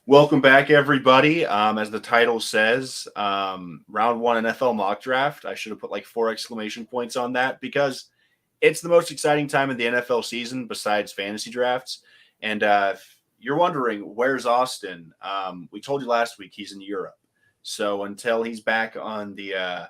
Welcome back, everybody. As the title says, round one NFL mock draft. I should have put like four exclamation points on that because it's the most exciting time of the NFL season besides fantasy drafts. And if you're wondering, where's Austin? We told you last week he's in Europe. So until he's back on the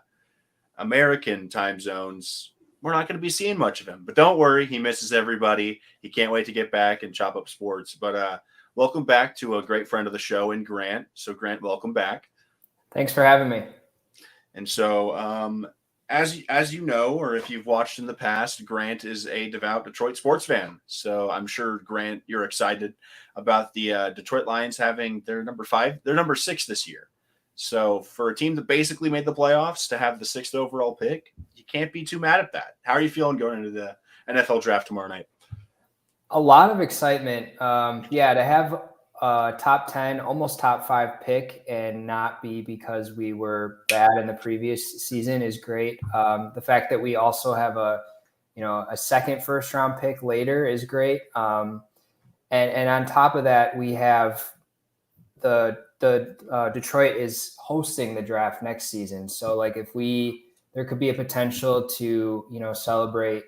American time zones, we're not going to be seeing much of him. But don't worry, he misses everybody. He can't wait to get back and chop up sports. But welcome back to a great friend of the show in Grant. So Grant, welcome back. Thanks for having me. And so, as you know, or if you've watched in the past, Grant is a devout Detroit sports fan. So I'm sure Grant, you're excited about the Detroit Lions having their number six this year. So for a team that basically made the playoffs to have the sixth overall pick, you can't be too mad at that. How are you feeling going into the NFL draft tomorrow night? A lot of excitement. To have a top 10, almost top 5 pick and not be because we were bad in the previous season is great. The fact that we also have a second first round pick later is great. And on top of that, we have the Detroit is hosting the draft next season. So like there could be a potential to, celebrate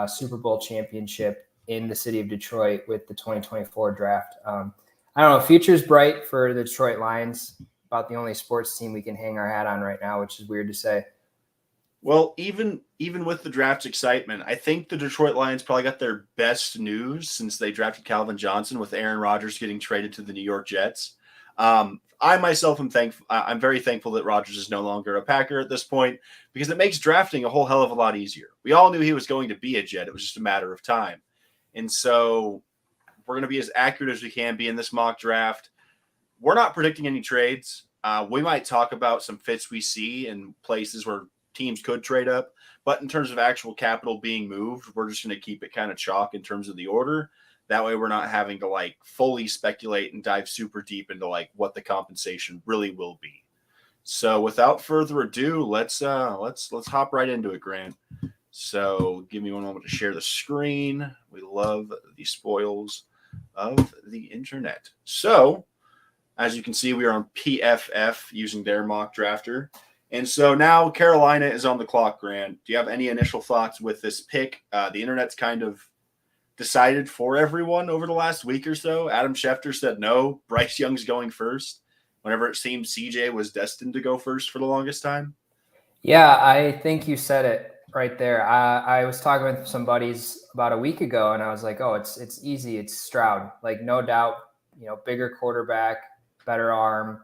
Super Bowl championship in the city of Detroit with the 2024 draft. I don't know, future's bright for the Detroit Lions, about the only sports team we can hang our hat on right now, which is weird to say. Well, even with the draft's excitement, I think the Detroit Lions probably got their best news since they drafted Calvin Johnson with Aaron Rodgers getting traded to the New York Jets. I myself am thankful. I'm very thankful that Rodgers is no longer a Packer at this point because it makes drafting a whole hell of a lot easier. We all knew he was going to be a Jet. It was just a matter of time. And so we're going to be as accurate as we can be in this mock draft. We're not predicting any trades. We might talk about some fits we see in places where teams could trade up. But in terms of actual capital being moved, we're just going to keep it kind of chalk in terms of the order. That way we're not having to like fully speculate and dive super deep into like what the compensation really will be. So without further ado, let's hop right into it, Grant. So give me one moment to share the screen. We love the spoils of the internet. So as you can see, we are on PFF using their mock drafter. And so now Carolina is on the clock, Grant. Do you have any initial thoughts with this pick? The internet's kind of decided for everyone over the last week or so. Adam Schefter said no, Bryce Young's going first, whenever it seemed CJ was destined to go first for the longest time. Yeah, I think you said it right there. I was talking with some buddies about a week ago, and I was like, oh, it's easy. It's Stroud. Like, no doubt, bigger quarterback, better arm,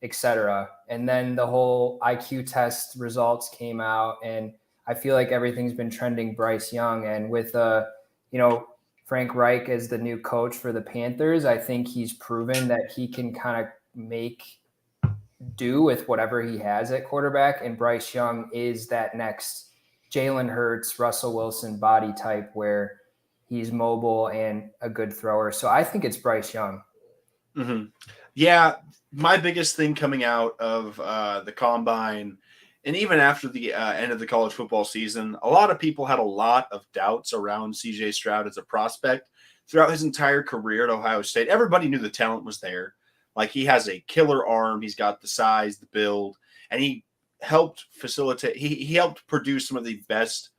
etc. And then the whole IQ test results came out, and I feel like everything's been trending Bryce Young. And with Frank Reich as the new coach for the Panthers, I think he's proven that he can kind of make do with whatever he has at quarterback. And Bryce Young is that next Jalen Hurts, Russell Wilson body type where he's mobile and a good thrower. So I think it's Bryce Young. Mm-hmm. Yeah, my biggest thing coming out of the combine and even after the end of the college football season, a lot of people had a lot of doubts around CJ Stroud as a prospect throughout his entire career at Ohio State. Everybody knew the talent was there. Like, he has a killer arm. He's got the size, the build, and he helped facilitate. He helped produce some of the best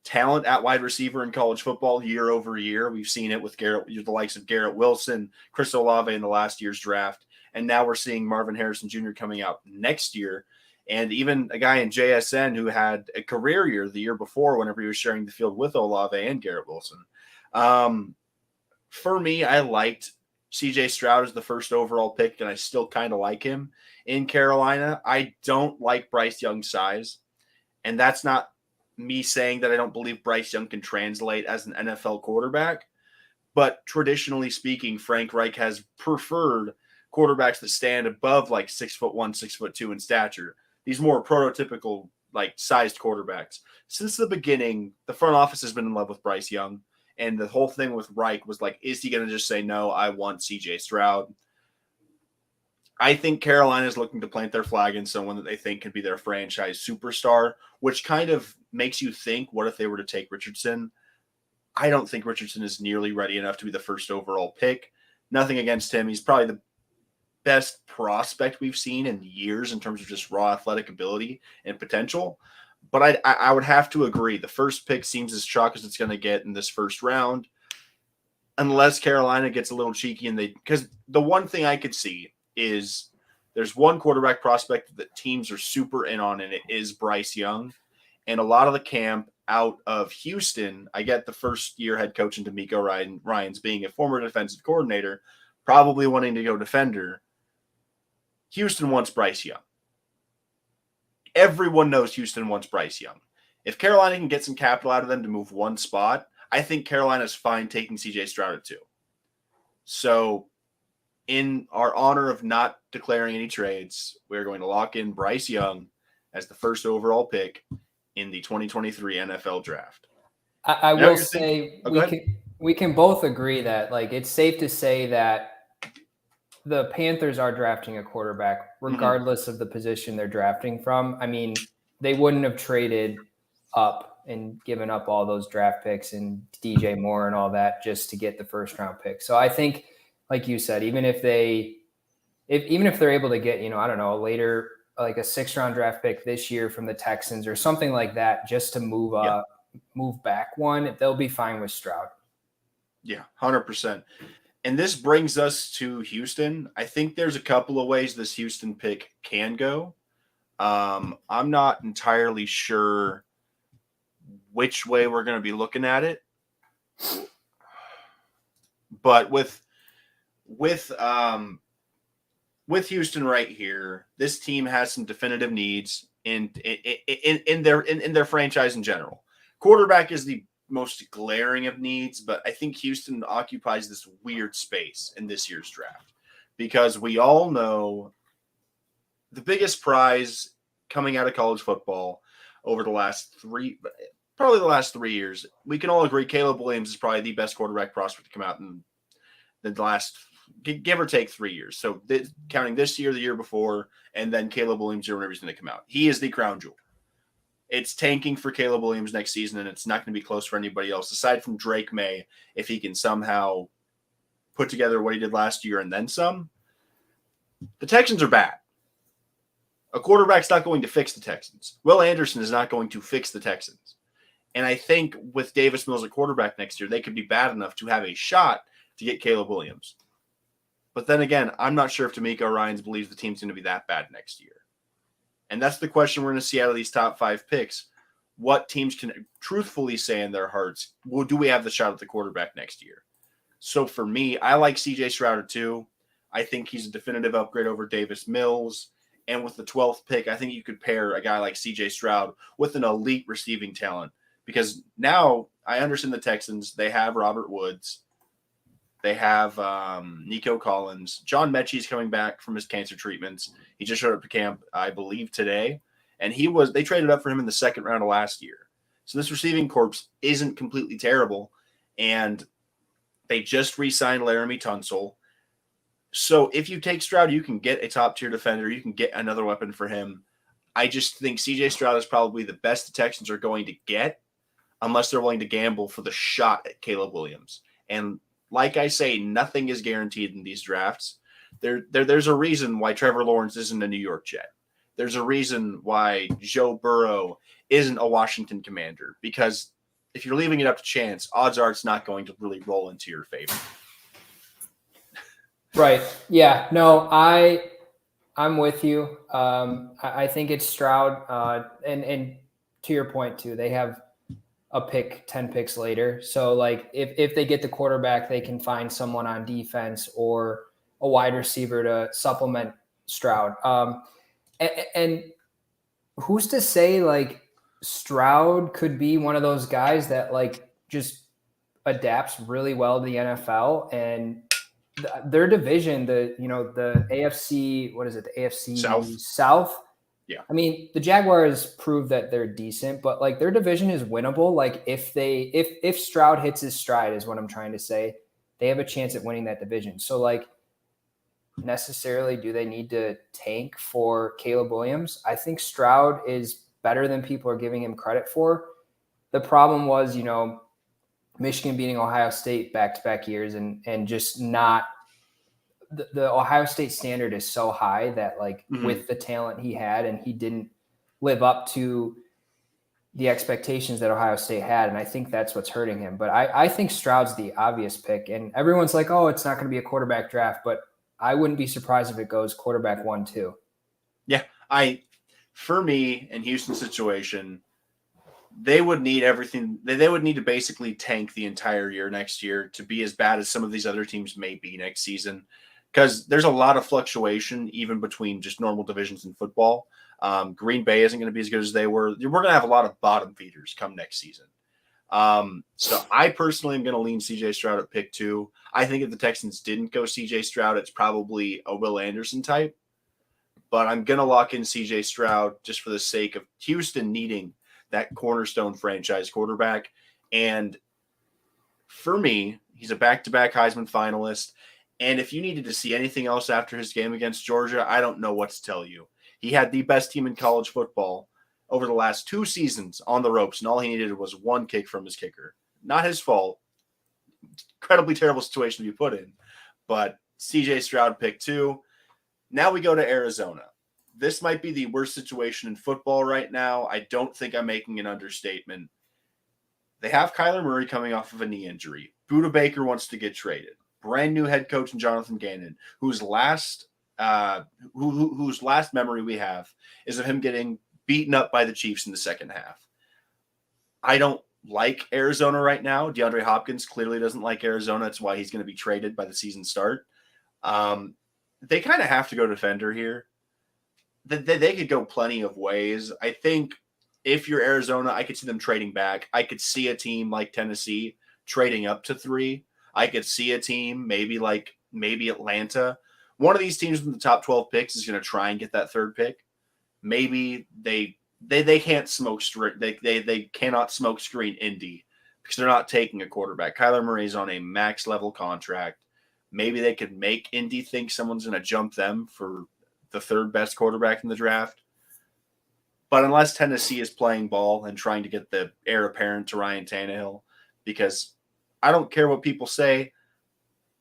talent at wide receiver in college football year over year. We've seen it with the likes of Garrett Wilson, Chris Olave in the last year's draft, and now we're seeing Marvin Harrison Jr. coming out next year. And even a guy in JSN who had a career year the year before whenever he was sharing the field with Olave and Garrett Wilson. For me, I liked CJ Stroud as the first overall pick, and I still kind of like him in Carolina. I don't like Bryce Young's size, and that's not me saying that I don't believe Bryce Young can translate as an NFL quarterback. But traditionally speaking, Frank Reich has preferred quarterbacks that stand above like 6'1", 6'2" in stature. These more prototypical, like, sized quarterbacks. Since the beginning, the front office has been in love with Bryce Young. And the whole thing with Reich was like, is he going to just say, no, I want CJ Stroud? I think Carolina is looking to plant their flag in someone that they think can be their franchise superstar, which kind of makes you think, what if they were to take Richardson? I don't think Richardson is nearly ready enough to be the first overall pick. Nothing against him. He's probably best prospect we've seen in years in terms of just raw athletic ability and potential. But I would have to agree. The first pick seems as chalk as it's going to get in this first round, unless Carolina gets a little cheeky and because the one thing I could see is there's one quarterback prospect that teams are super in on, and it is Bryce Young. And a lot of the camp out of Houston, I get the first year head coach in D'Amico Ryans being a former defensive coordinator, probably wanting to go defender. Houston wants Bryce Young. Everyone knows Houston wants Bryce Young. If Carolina can get some capital out of them to move one spot, I think Carolina's fine taking CJ Stroud at 2. So in our honor of not declaring any trades, we're going to lock in Bryce Young as the first overall pick in the 2023 NFL draft. I will say we can both agree that like it's safe to say that the Panthers are drafting a quarterback regardless of the position they're drafting from. I mean, they wouldn't have traded up and given up all those draft picks and DJ Moore and all that just to get the first round pick. So I think, like you said, even if they're able to get, I don't know, later, like a 6th round draft pick this year from the Texans or something like that, just to move back one, they'll be fine with Stroud. Yeah, 100%. And this brings us to Houston. I think there's a couple of ways this Houston pick can go. I'm not entirely sure which way we're going to be looking at it. But with Houston right here, this team has some definitive needs in their franchise in general. Quarterback is the most glaring of needs, but I think Houston occupies this weird space in this year's draft because we all know the biggest prize coming out of college football over the last 3 years. We can all agree Caleb Williams is probably the best quarterback prospect to come out in the last, give or take, 3 years. So counting this year, the year before, and then Caleb Williams, whenever he's going to come out. He is the crown jewel. It's tanking for Caleb Williams next season, and it's not going to be close for anybody else, aside from Drake May, if he can somehow put together what he did last year and then some. The Texans are bad. A quarterback's not going to fix the Texans. Will Anderson is not going to fix the Texans. And I think with Davis Mills at quarterback next year, they could be bad enough to have a shot to get Caleb Williams. But then again, I'm not sure if D'Amico Ryans believes the team's going to be that bad next year. And that's the question we're going to see out of these top 5 picks. What teams can truthfully say in their hearts, well, do we have the shot at the quarterback next year? So for me, I like CJ Stroud too. I think he's a definitive upgrade over Davis Mills. And with the 12th pick, I think you could pair a guy like CJ Stroud with an elite receiving talent. Because now I understand the Texans, they have Robert Woods. They have Nico Collins. John Mechie's coming back from his cancer treatments. He just showed up to camp, I believe, today. And they traded up for him in the 2nd round of last year. So this receiving corps isn't completely terrible. And they just re-signed Laramie Tunsil. So if you take Stroud, you can get a top-tier defender. You can get another weapon for him. I just think C.J. Stroud is probably the best the Texans are going to get unless they're willing to gamble for the shot at Caleb Williams. And like I say, nothing is guaranteed in these drafts. There's a reason why Trevor Lawrence isn't a New York Jet. There's a reason why Joe Burrow isn't a Washington Commander. Because if you're leaving it up to chance, odds are it's not going to really roll into your favor. Right. Yeah. No, I'm with you. I think it's Stroud. And to your point too, they have a pick 10 picks later. So like if they get the quarterback, they can find someone on defense or a wide receiver to supplement Stroud. And who's to say like Stroud could be one of those guys that like just adapts really well to the NFL and their division, the AFC, what is it? The AFC South. Yeah. I mean, the Jaguars prove that they're decent, but like their division is winnable. Like if Stroud hits his stride is what I'm trying to say, they have a chance at winning that division. So like necessarily do they need to tank for Caleb Williams? I think Stroud is better than people are giving him credit for. The problem was, Michigan beating Ohio State back-to-back years and just not the Ohio State standard is so high that like Mhm. with the talent he had and he didn't live up to the expectations that Ohio State had. And I think that's what's hurting him. But I think Stroud's the obvious pick. And everyone's like, oh, it's not going to be a quarterback draft. But I wouldn't be surprised if it goes quarterback 1-2. Yeah. For me, in Houston's situation, they would need everything. They would need to basically tank the entire year next year to be as bad as some of these other teams may be next season, because there's a lot of fluctuation even between just normal divisions in football. Green Bay isn't going to be as good as they were. We're going to have a lot of bottom feeders come next season. So I personally am going to lean CJ Stroud at pick 2. I think if the Texans didn't go CJ Stroud, it's probably a Will Anderson type. But I'm going to lock in CJ Stroud just for the sake of Houston needing that cornerstone franchise quarterback. And for me, he's a back-to-back Heisman finalist. And if you needed to see anything else after his game against Georgia, I don't know what to tell you. He had the best team in college football over the last 2 seasons on the ropes, and all he needed was one kick from his kicker. Not his fault. Incredibly terrible situation to be put in. But CJ Stroud pick 2. Now we go to Arizona. This might be the worst situation in football right now. I don't think I'm making an understatement. They have Kyler Murray coming off of a knee injury. Budda Baker wants to get traded. Brand new head coach in Jonathan Gannon, whose last memory we have is of him getting beaten up by the Chiefs in the second half. I don't like Arizona right now. DeAndre Hopkins clearly doesn't like Arizona. That's why he's going to be traded by the season start. They kind of have to go defender here. They could go plenty of ways. I think if you're Arizona, I could see them trading back. I could see a team like Tennessee trading up to 3. I could see a team maybe Atlanta. One of these teams with the top 12 picks is going to try and get that 3rd pick. Maybe they can't smoke screen. They cannot smoke screen Indy because they're not taking a quarterback. Kyler Murray's on a max level contract. Maybe they could make Indy think someone's going to jump them for the 3rd best quarterback in the draft. But unless Tennessee is playing ball and trying to get the heir apparent to Ryan Tannehill, because I don't care what people say,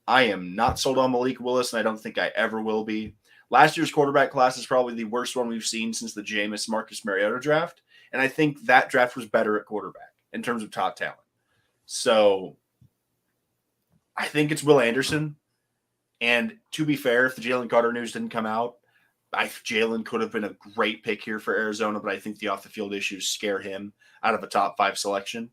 I am not sold on Malik Willis, and I don't think I ever will be. Last year's quarterback class is probably the worst one we've seen since the Jameis Marcus Mariota draft, and I think that draft was better at quarterback in terms of top talent. So I think it's Will Anderson. And to be fair, if the Jalen Carter news didn't come out, Jalen could have been a great pick here for Arizona, but I think the off-the-field issues scare him out of a top 5 selection.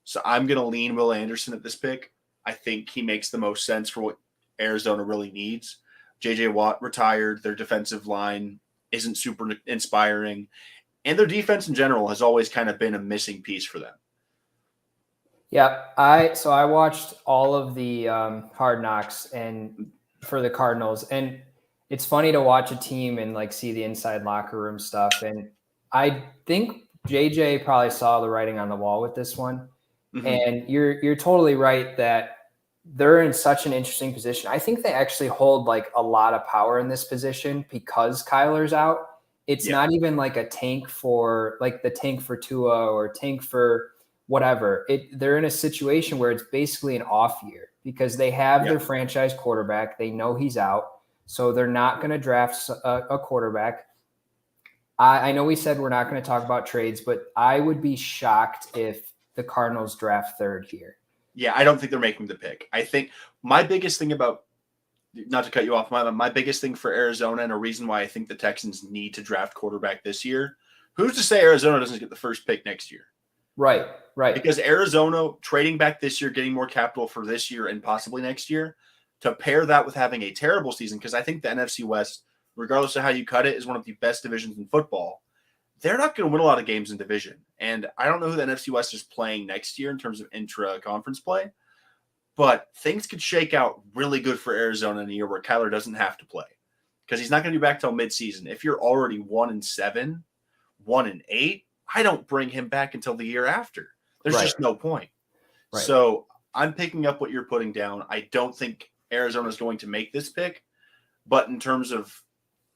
So I'm going to lean Will Anderson at this pick. I think he makes the most sense for what Arizona really needs. J.J. Watt retired. Their defensive line isn't super inspiring. And their defense in general has always kind of been a missing piece for them. Yeah, I watched all of the Hard Knocks and for the Cardinals, and it's funny to watch a team and like see the inside locker room stuff. And I think JJ probably saw the writing on the wall with this one. Mm-hmm. And you're totally right that they're in such an interesting position. I think they actually hold like a lot of power in this position because Kyler's out. It's not even like a tank for like the tank for Tua or tank for whatever. They're in a situation where it's basically an off year because they have their franchise quarterback. They know he's out. So they're not going to draft a quarterback. I know we said we're not going to talk about trades, but I would be shocked if the Cardinals draft 3rd here. Yeah, I don't think they're making the pick. I think my biggest thing about, not to cut you off, my biggest thing for Arizona and a reason why I think the Texans need to draft quarterback this year, who's to say Arizona doesn't get the 1st pick next year? Right. Because Arizona trading back this year, getting more capital for this year and possibly next year, to pair that with having a terrible season, because I think the NFC West, regardless of how you cut it, is one of the best divisions in football. They're not going to win a lot of games in division. And I don't know who the NFC West is playing next year in terms of intra-conference play, but things could shake out really good for Arizona in a year where Kyler doesn't have to play because he's not going to be back till midseason. If you're already 1-7, 1-8, I don't bring him back until the year after. There's just no point. Right. So I'm picking up what you're putting down. I don't think Arizona is going to make this pick, but in terms of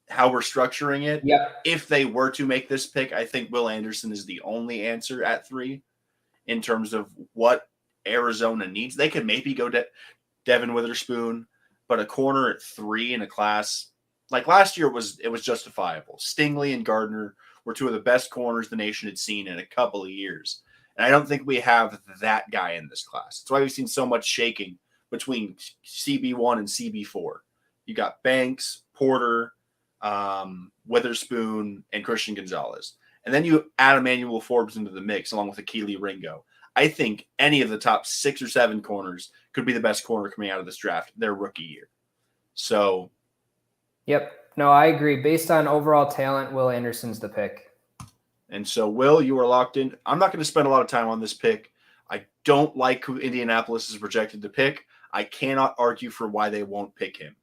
how we're structuring it, if they were to make this pick, I think Will Anderson is the only answer at 3 in terms of what Arizona needs. They could maybe go to Devin Witherspoon, but a corner at 3 in a class like last year it was justifiable. Stingley and Gardner were two of the best corners the nation had seen in a couple of years. And I don't think we have that guy in this class. That's why we've seen so much shaking between CB1 and CB4. You got Banks, Porter, Witherspoon, and Christian Gonzalez. And then you add Emmanuel Forbes into the mix along with Akili Ringo. I think any of the top 6 or 7 corners could be the best corner coming out of this draft their rookie year. So, yep. No, I agree. Based on overall talent, Will Anderson's the pick. And so, Will, you are locked in. I'm not going to spend a lot of time on this pick. I don't like who Indianapolis is projected to pick. I cannot argue for why they won't pick him.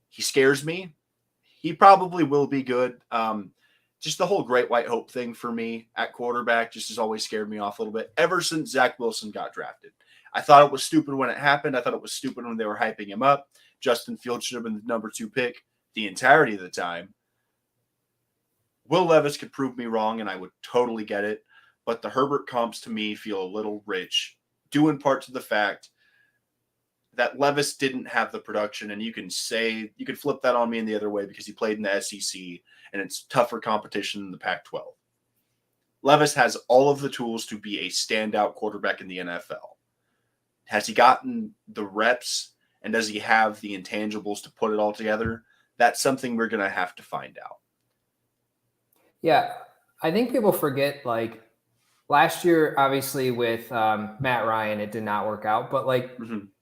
He scares me. He probably will be good. Just the whole Great White Hope thing for me at quarterback just has always scared me off a little bit ever since Zach Wilson got drafted. I thought it was stupid when it happened. I thought it was stupid when they were hyping him up. Justin Fields should have been the number 2 pick the entirety of the time. Will Levis could prove me wrong, and I would totally get it. But the Herbert comps to me feel a little rich, due in part to the fact that Levis didn't have the production, and you could flip that on me in the other way because he played in the SEC, and it's tougher competition than the Pac-12. Levis has all of the tools to be a standout quarterback in the NFL. Has he gotten the reps, and does he have the intangibles to put it all together? That's something we're going to have to find out. Yeah, I think people forget, like, last year, obviously, with Matt Ryan, it did not work out, but, like,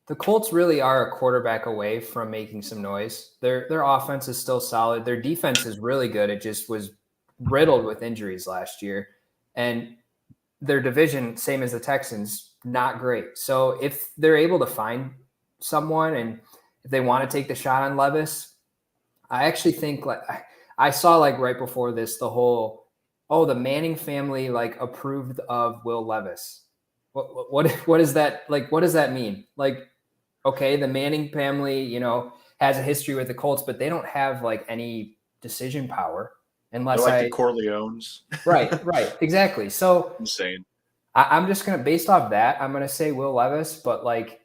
the Colts really are a quarterback away from making some noise. Their offense is still solid. Their defense is really good. It just was riddled with injuries last year. And their division, same as the Texans, not great. So if they're able to find someone and if they want to take the shot on Levis, I actually think, like, I saw, like, right before this, the whole, the Manning family, like, approved of Will Levis. What is that? Like, what does that mean? Like, okay, the Manning family, has a history with the Colts, but they don't have, like, any decision power unless They're like the Corleones. Right, exactly. So insane. I'm just going to, based off that, I'm going to say Will Levis, but, like,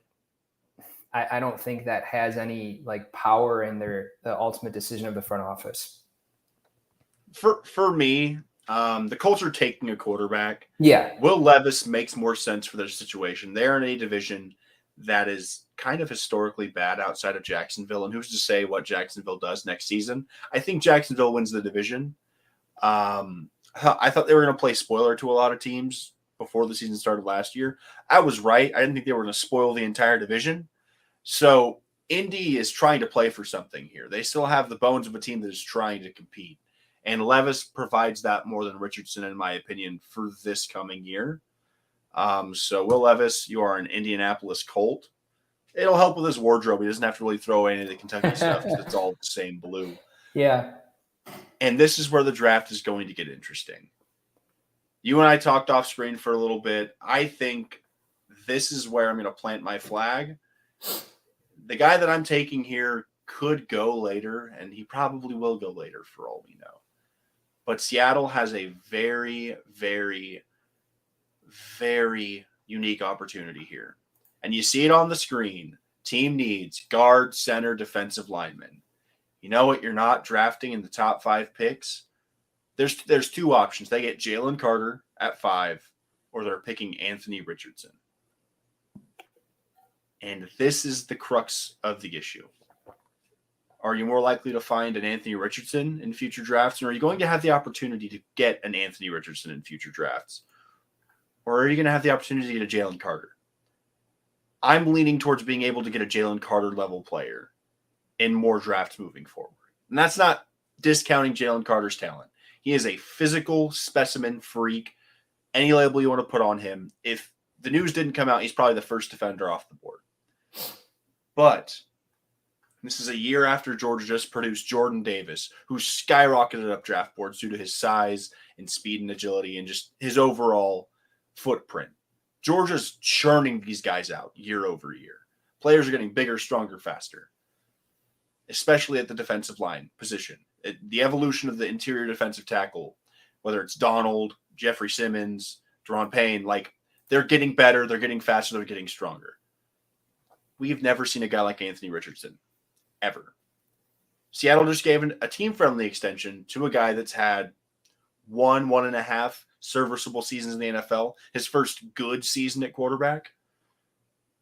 I don't think that has any, like, power in the ultimate decision of the front office. For me, the Colts are taking a quarterback. Yeah. Will Levis makes more sense for their situation. They're in a division that is kind of historically bad outside of Jacksonville. And who's to say what Jacksonville does next season? I think Jacksonville wins the division. I thought they were going to play spoiler to a lot of teams before the season started last year. I was right. I didn't think they were going to spoil the entire division. So Indy is trying to play for something here. They still have the bones of a team that is trying to compete. And Levis provides that more than Richardson, in my opinion, for this coming year. So Will Levis, you are an Indianapolis Colt. It'll help with his wardrobe. He doesn't have to really throw any of the Kentucky stuff because it's all the same blue. Yeah. And this is where the draft is going to get interesting. You and I talked off screen for a little bit. I think this is where I'm going to plant my flag. The guy that I'm taking here could go later, and he probably will go later for all we know. But Seattle has a very, very, very unique opportunity here. And you see it on the screen. Team needs guard, center, defensive lineman. You know what? You're not drafting in the top 5 picks. There's 2 options. They get Jalen Carter at 5, or they're picking Anthony Richardson. And this is the crux of the issue. Are you more likely to find an Anthony Richardson in future drafts? Or are you going to have the opportunity to get an Anthony Richardson in future drafts? Or are you going to have the opportunity to get a Jalen Carter? I'm leaning towards being able to get a Jalen Carter level player in more drafts moving forward. And that's not discounting Jalen Carter's talent. He is a physical specimen freak. Any label you want to put on him. If the news didn't come out, he's probably the first defender off the board. But this is a year after Georgia just produced Jordan Davis, who skyrocketed up draft boards due to his size and speed and agility and just his overall footprint. Georgia's churning these guys out year over year. Players are getting bigger, stronger, faster, especially at the defensive line position. The evolution of the interior defensive tackle, whether it's Donald, Jeffrey Simmons, Deron Payne, like, they're getting better, they're getting faster, they're getting stronger. we've never seen a guy like Anthony Richardson, ever. Seattle just gave a team-friendly extension to a guy that's had one and a half serviceable seasons in the NFL, his first good season at quarterback.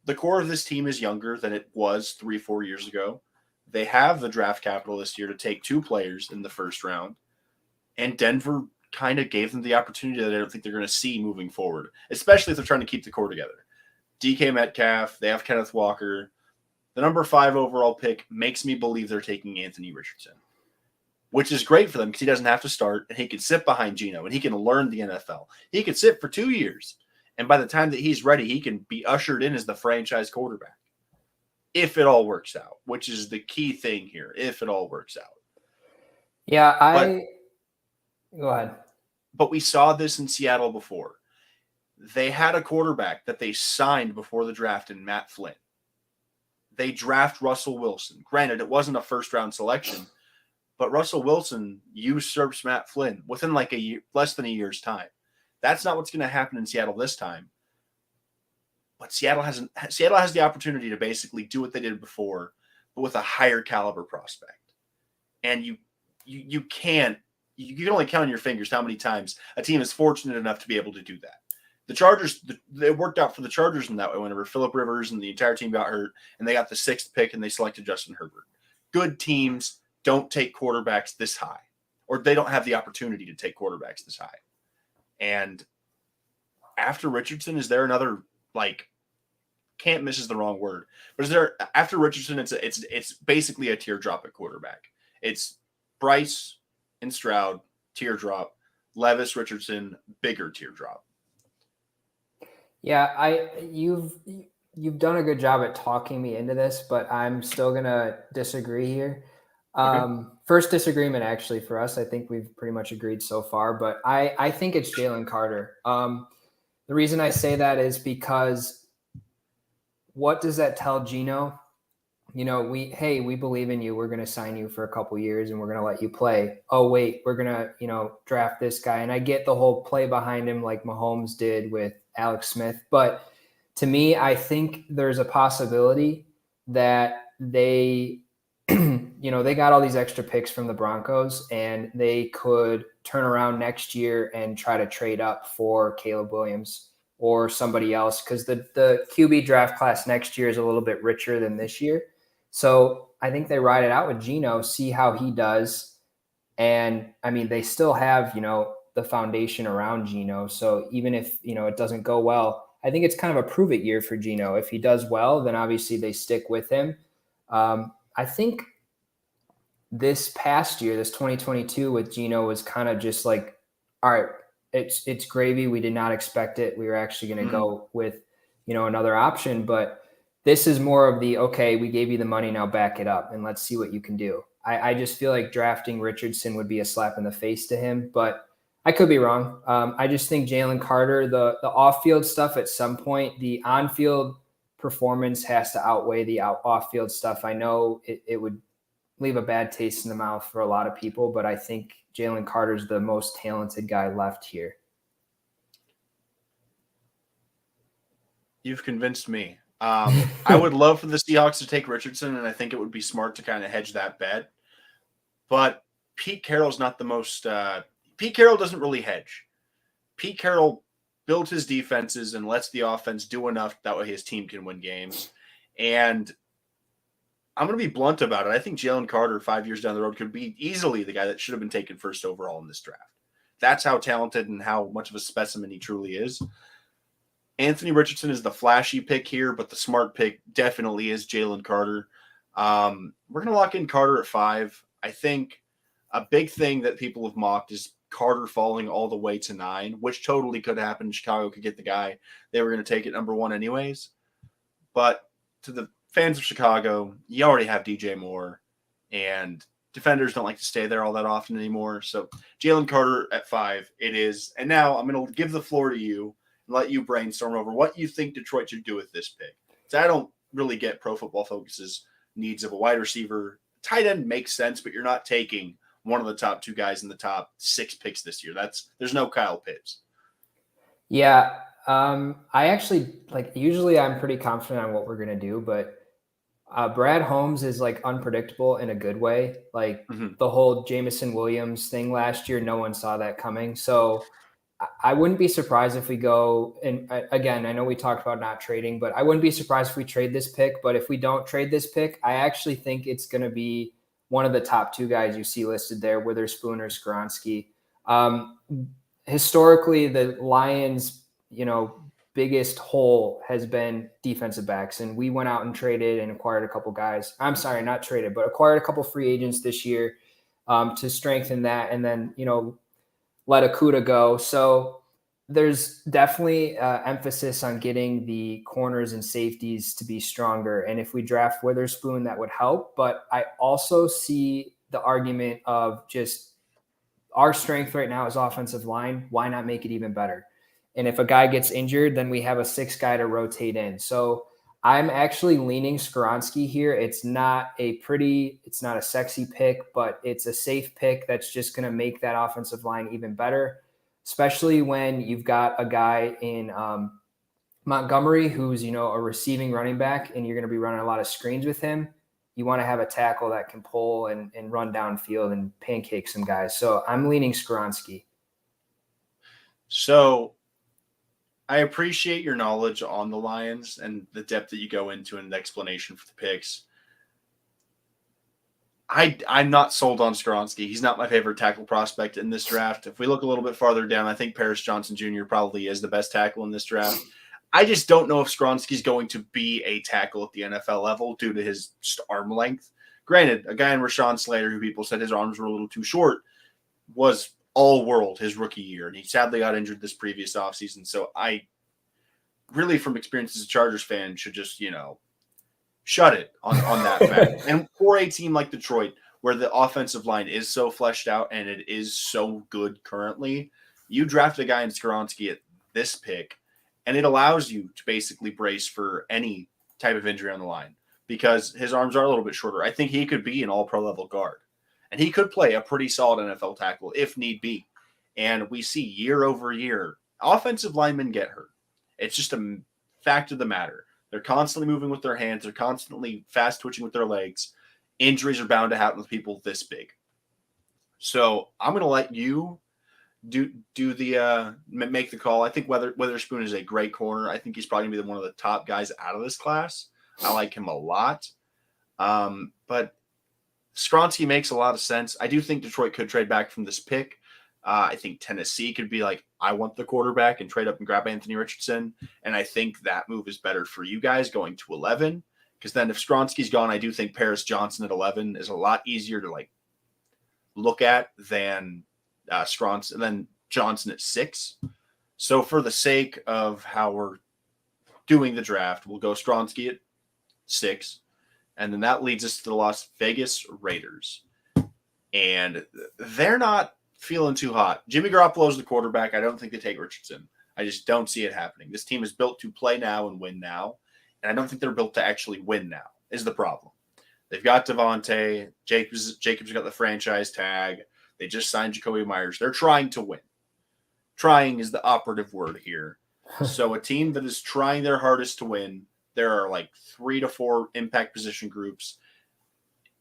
The core of this team is younger than it was 3-4 years ago. They have the draft capital this year to take 2 players in the first round, and Denver kind of gave them the opportunity that I don't think they're going to see moving forward, especially if they're trying to keep the core together. DK Metcalf, they have Kenneth Walker. The number 5 overall pick makes me believe they're taking Anthony Richardson, which is great for them because he doesn't have to start and he can sit behind Geno and he can learn the NFL. He could sit for 2 years, and by the time that he's ready, he can be ushered in as the franchise quarterback. If it all works out, which is the key thing here, if it all works out. Yeah, go ahead. But we saw this in Seattle before. They had a quarterback that they signed before the draft in Matt Flynn. They draft Russell Wilson. Granted, it wasn't a first-round selection, but Russell Wilson usurps Matt Flynn within like less than a year's time. That's not what's going to happen in Seattle this time. But Seattle has the opportunity to basically do what they did before, but with a higher caliber prospect. And you can only count on your fingers how many times a team is fortunate enough to be able to do that. The Chargers, it worked out for the Chargers in that way whenever Phillip Rivers and the entire team got hurt, and they got the 6th pick and they selected Justin Herbert. Good teams don't take quarterbacks this high, or they don't have the opportunity to take quarterbacks this high. And after Richardson, is there another, like, can't miss is the wrong word, but is there, after Richardson, it's basically a teardrop at quarterback. It's Bryce and Stroud, teardrop. Levis, Richardson, bigger teardrop. Yeah, you've done a good job at talking me into this, but I'm still gonna disagree here. Okay. First disagreement actually for us. I think we've pretty much agreed so far, but I think it's Jalen Carter. The reason I say that is because what does that tell Geno? You know, we believe in you. We're going to sign you for a couple years and we're going to let you play. Oh, wait, we're going to, draft this guy. And I get the whole play behind him like Mahomes did with Alex Smith. But to me, I think there's a possibility that they, they got all these extra picks from the Broncos and they could turn around next year and try to trade up for Caleb Williams or somebody else, because the QB draft class next year is a little bit richer than this year. So I think they ride it out with Geno, see how he does. And I mean, they still have, the foundation around Geno. So even if, it doesn't go well, I think it's kind of a prove it year for Geno. If he does well, then obviously they stick with him. I think this past year, this 2022 with Geno was kind of just like, all right, it's gravy. We did not expect it. We were actually going to go with, another option, but this is more of the, okay, we gave you the money, now back it up and let's see what you can do. I just feel like drafting Richardson would be a slap in the face to him, but I could be wrong. I just think Jalen Carter, the off-field stuff at some point, the on-field performance has to outweigh the off-field stuff. I know it would leave a bad taste in the mouth for a lot of people, but I think Jalen Carter's the most talented guy left here. You've convinced me. I would love for the Seahawks to take Richardson, and I think it would be smart to kind of hedge that bet. But Pete Carroll's not the most Pete Carroll doesn't really hedge. Pete Carroll builds his defenses and lets the offense do enough that way his team can win games. And I'm going to be blunt about it. I think Jalen Carter 5 years down the road could be easily the guy that should have been taken first overall in this draft. That's how talented and how much of a specimen he truly is. Anthony Richardson is the flashy pick here, but the smart pick definitely is Jalen Carter. We're going to lock in Carter at 5. I think a big thing that people have mocked is Carter falling all the way to 9, which totally could happen. Chicago could get the guy they were going to take at number 1 anyways. But to the fans of Chicago, you already have DJ Moore, and defenders don't like to stay there all that often anymore. So Jalen Carter at 5, it is. And now I'm going to give the floor to you and let you brainstorm over what you think Detroit should do with this pick. So I don't really get Pro Football Focus's needs of a wide receiver. Tight end makes sense, but you're not taking one of the top 2 guys in the top 6 picks this year. There's no Kyle Pitts. Yeah. I actually, usually I'm pretty confident on what we're going to do, but Brad Holmes is like unpredictable in a good way. Like Mhm. the whole Jamison Williams thing last year, no one saw that coming. So I wouldn't be surprised if we go, and again, I know we talked about not trading, but I wouldn't be surprised if we trade this pick. But if we don't trade this pick, I actually think it's going to be one of the top two guys you see listed there, Witherspoon or Skoronski. Um, Historically, the Lions, biggest hole has been defensive backs, and we went out and traded and acquired a couple guys. I'm sorry, not traded, but acquired a couple free agents this year to strengthen that, and then let Akuda go. So there's definitely emphasis on getting the corners and safeties to be stronger. And if we draft Witherspoon, that would help. But I also see the argument of just our strength right now is offensive line. Why not make it even better? And if a guy gets injured, then we have a sixth guy to rotate in. So I'm actually leaning Skoronski here. It's not a sexy pick, but it's a safe pick that's just going to make that offensive line even better, especially when you've got a guy in Montgomery who's, a receiving running back, and you're going to be running a lot of screens with him. You want to have a tackle that can pull and run downfield and pancake some guys. So I'm leaning Skoronski. So I appreciate your knowledge on the Lions and the depth that you go into and the explanation for the picks. I'm not sold on Skoronski. He's not my favorite tackle prospect in this draft. If we look a little bit farther down, I think Paris Johnson Jr. probably is the best tackle in this draft. I just don't know if Skoronski's going to be a tackle at the NFL level due to his just arm length. Granted, a guy in Rashawn Slater, who people said his arms were a little too short, was all world his rookie year, and he sadly got injured this previous offseason. So I really, from experience as a Chargers fan, should just, shut it on that fact. And for a team like Detroit, where the offensive line is so fleshed out and it is so good currently, you draft a guy in Skoronski at this pick, and it allows you to basically brace for any type of injury on the line because his arms are a little bit shorter. I think he could be an all-pro level guard, and he could play a pretty solid NFL tackle if need be. And we see year over year, offensive linemen get hurt. It's just a fact of the matter. They're constantly moving with their hands. They're constantly fast twitching with their legs. Injuries are bound to happen with people this big. So I'm going to let you make the call. I think Witherspoon is a great corner. I think he's probably going to be one of the top guys out of this class. I like him a lot. But Skoronski makes a lot of sense. I do think Detroit could trade back from this pick. I think Tennessee could be like, I want the quarterback and trade up and grab Anthony Richardson. And I think that move is better for you guys going to 11. Because then if Skoronski's gone, I do think Paris Johnson at 11 is a lot easier to look at than Skoronski, than Johnson at 6. So for the sake of how we're doing the draft, we'll go Skoronski at 6. And then that leads us to the Las Vegas Raiders. And they're not feeling too hot. Jimmy Garoppolo's the quarterback. I don't think they take Richardson. I just don't see it happening. This team is built to play now and win now. And I don't think they're built to actually win now is the problem. They've got Devontae. Jacobs got the franchise tag. They just signed Jacoby Myers. They're trying to win. Trying is the operative word here. So a team that is trying their hardest to win, there are 3 to 4 impact position groups.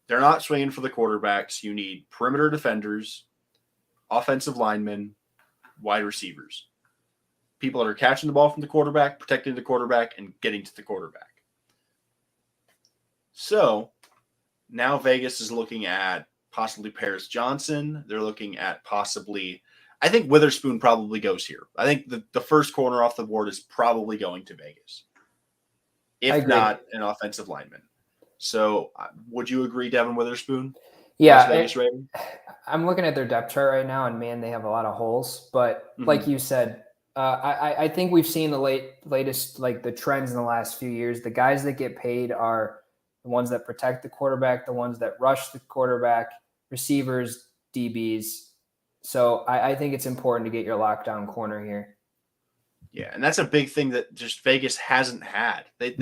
They're not swinging for the quarterbacks. You need perimeter defenders, offensive linemen, wide receivers. People that are catching the ball from the quarterback, protecting the quarterback, and getting to the quarterback. So now Vegas is looking at possibly Paris Johnson. They're looking at possibly, I think Witherspoon probably goes here. I think the first corner off the board is probably going to Vegas. If not, an offensive lineman. So would you agree, Devin Witherspoon? Yeah. Las Vegas Raiders? I'm looking at their depth chart right now, and man, they have a lot of holes. But like you said, I think we've seen the latest, the trends in the last few years. The guys that get paid are the ones that protect the quarterback, the ones that rush the quarterback, receivers, DBs. So I think it's important to get your lockdown corner here. Yeah, and that's a big thing that just Vegas hasn't had. They've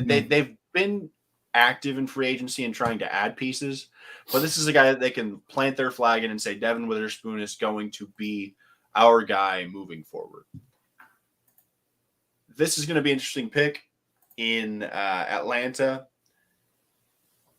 been active in free agency and trying to add pieces, but this is a guy that they can plant their flag in and say Devin Witherspoon is going to be our guy moving forward. This is going to be an interesting pick in Atlanta.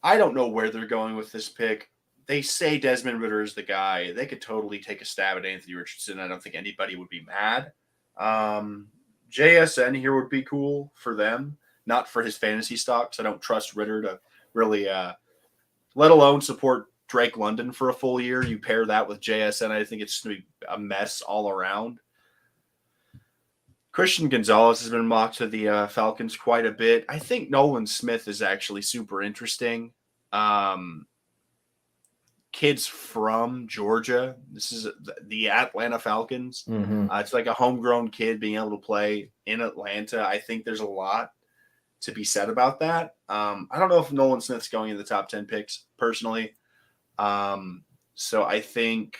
I don't know where they're going with this pick. They say Desmond Ritter is the guy. They could totally take a stab at Anthony Richardson. I don't think anybody would be mad. Um, JSN here would be cool for them, not for his fantasy stocks. I don't trust Ritter to really, let alone support Drake London for a full year. You pair that with JSN, I think it's going to be a mess all around. Christian Gonzalez has been mocked to the Falcons quite a bit. I think Nolan Smith is actually super interesting. Um, Kids from Georgia. This is the Atlanta Falcons. Mm-hmm. It's like a homegrown kid being able to play in Atlanta. I think there's a lot to be said about that. I don't know if Nolan Smith's going in the top 10 picks personally. So I think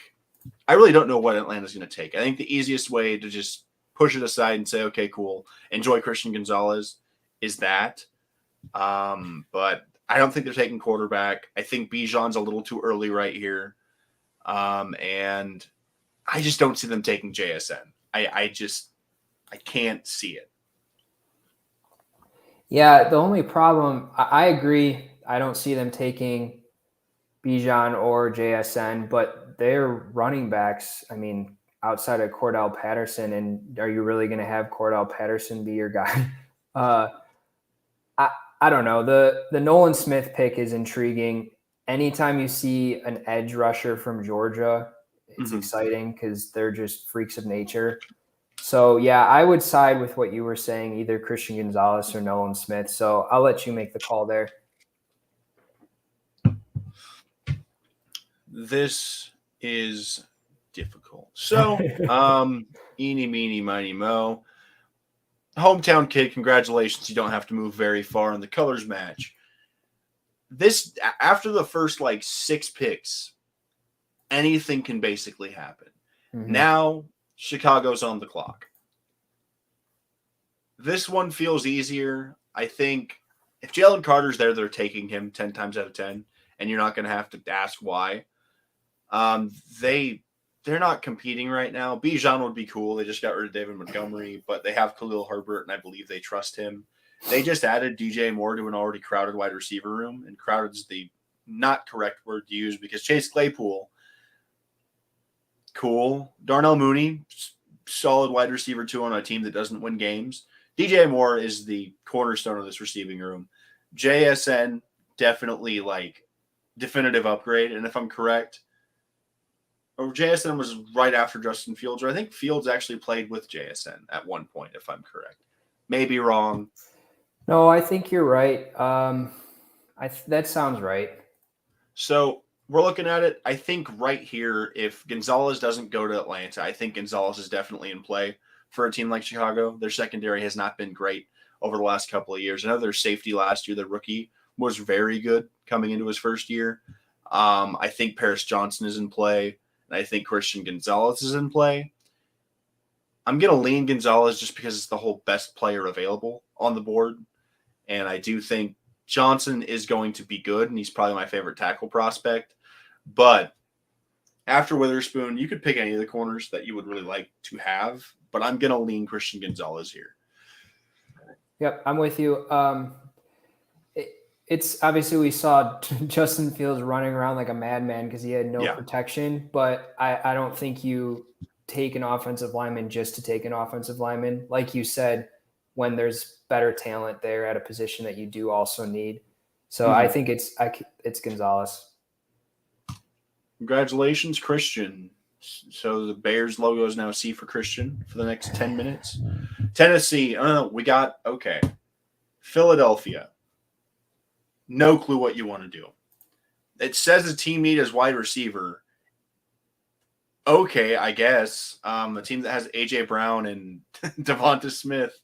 I really don't know what Atlanta's going to take. I think the easiest way to just push it aside and say, okay, cool, enjoy Christian Gonzalez is that. But I don't think they're taking quarterback. I think Bijan's a little too early right here. And I just don't see them taking JSN. I can't see it. Yeah, the only problem, I agree. I don't see them taking Bijan or JSN, but they're running backs. I mean, outside of Cordell Patterson, and are you really going to have Cordell Patterson be your guy? I don't know. The Nolan Smith pick is intriguing. Anytime you see an edge rusher from Georgia, it's exciting because they're just freaks of nature. So, yeah, I would side with what you were saying, either Christian Gonzalez or Nolan Smith. So I'll let you make the call there. This is difficult. So, eeny, meeny, miny, mo. Hometown kid, congratulations. You don't have to move very far in the colors match. This, after the first like 6 picks, anything can basically happen. Mm-hmm. Now, Chicago's on the clock. This one feels easier. I think if Jalen Carter's there, they're taking him 10 times out of 10, and you're not going to have to ask why. They're not competing right now. Bijan would be cool. They just got rid of David Montgomery, but they have Khalil Herbert, and I believe they trust him. They just added DJ Moore to an already crowded wide receiver room, and crowded is the not correct word to use because Chase Claypool, cool. Darnell Mooney, solid wide receiver 2 on a team that doesn't win games. DJ Moore is the cornerstone of this receiving room. JSN, definitely like definitive upgrade. And if I'm correct, or JSN was right after Justin Fields, or I think Fields actually played with JSN at one point, if I'm correct. Maybe wrong. No, I think you're right. That sounds right. So we're looking at it. I think right here, if Gonzalez doesn't go to Atlanta, I think Gonzalez is definitely in play for a team like Chicago. Their secondary has not been great over the last couple of years. I know their safety last year, the rookie, was very good coming into his first year. I think Paris Johnson is in play, and I think Christian Gonzalez is in play. I'm going to lean Gonzalez just because it's the whole best player available on the board, and I do think Johnson is going to be good, and he's probably my favorite tackle prospect. But after Witherspoon, you could pick any of the corners that you would really like to have, but I'm going to lean Christian Gonzalez here. Yep, I'm with you. It's obviously we saw Justin Fields running around like a madman because he had no protection, but I don't think you take an offensive lineman just to take an offensive lineman. Like you said, when there's better talent there at a position that you do also need. So I think it's Gonzalez. Congratulations, Christian. So the Bears logo is now C for Christian for the next 10 minutes. Tennessee, we got, okay. Philadelphia. No clue what you want to do. It says the team need is wide receiver. Okay, I guess. A team that has A.J. Brown and Devonta Smith.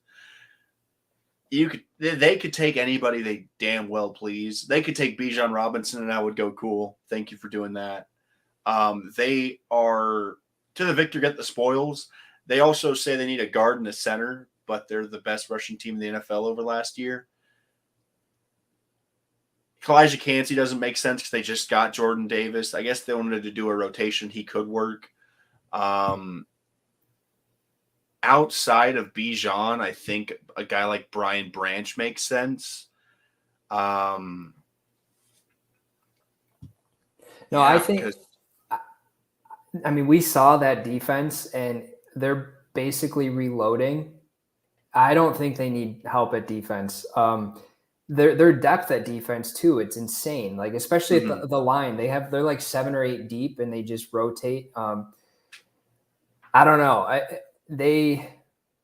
They could take anybody they damn well please. They could take Bijan Robinson and I would go, cool. Thank you for doing that. They are to the victor get the spoils. They also say they need a guard and a center, but they're the best rushing team in the NFL over last year. Kalijah Kancey doesn't make sense because they just got Jordan Davis. I guess they wanted to do a rotation. He could work. Outside of Bijan, I think a guy like Brian Branch makes sense. No, I think, I mean, we saw that defense and they're basically reloading. I don't think they need help at defense. Their depth at defense too, it's insane. Like especially at the line, they're like 7 or 8 deep and they just rotate. I don't know.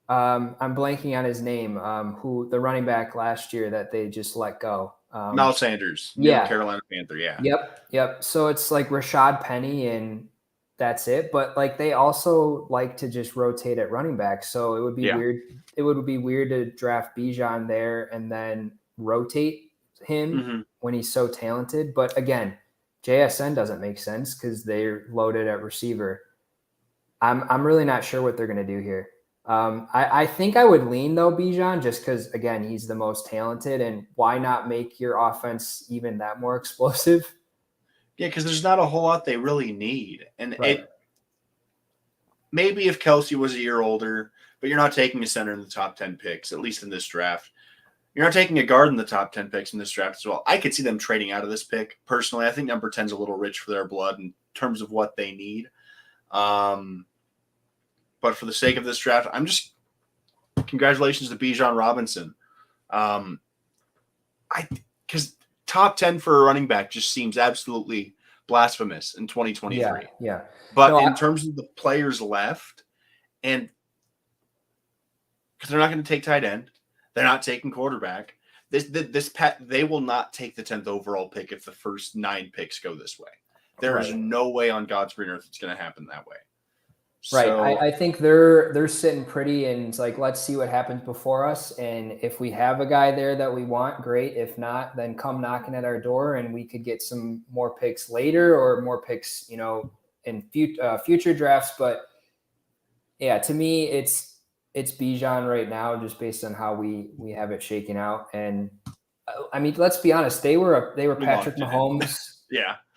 I'm blanking on his name. Who the running back last year that they just let go. Miles Sanders, new Carolina Panther. Yeah. Yep. So it's like Rashad Penny and that's it. But like they also like to just rotate at running back. So it would be weird. It would be weird to draft Bijan there and then rotate him when he's so talented. But again, JSN doesn't make sense because they're loaded at receiver. I'm really not sure what they're going to do here. I think I would lean though Bijan just because again he's the most talented, and why not make your offense even that more explosive? Yeah, because there's not a whole lot they really need, and it maybe if Kelsey was a year older, but you're not taking a center in the top 10 picks, at least in this draft. You're not taking a guard in the top 10 picks in this draft as well. I could see them trading out of this pick personally. I think number 10 is a little rich for their blood in terms of what they need. But for the sake of this draft, I'm just congratulations to Bijan Robinson. Because top 10 for a running back just seems absolutely blasphemous in 2023. Yeah. But in terms of the players left, and because they're not going to take tight end, they're not taking quarterback. They will not take the 10th overall pick if the first 9 picks go this way. There is no way on God's green earth it's going to happen that way. Right. So, I think they're sitting pretty, and it's like, let's see what happens before us. And if we have a guy there that we want, great. If not, then come knocking at our door and we could get some more picks later or more picks, in future drafts. But yeah, to me, it's Bijan right now, just based on how we have it shaken out. And I mean, let's be honest, they were Patrick Mahomes.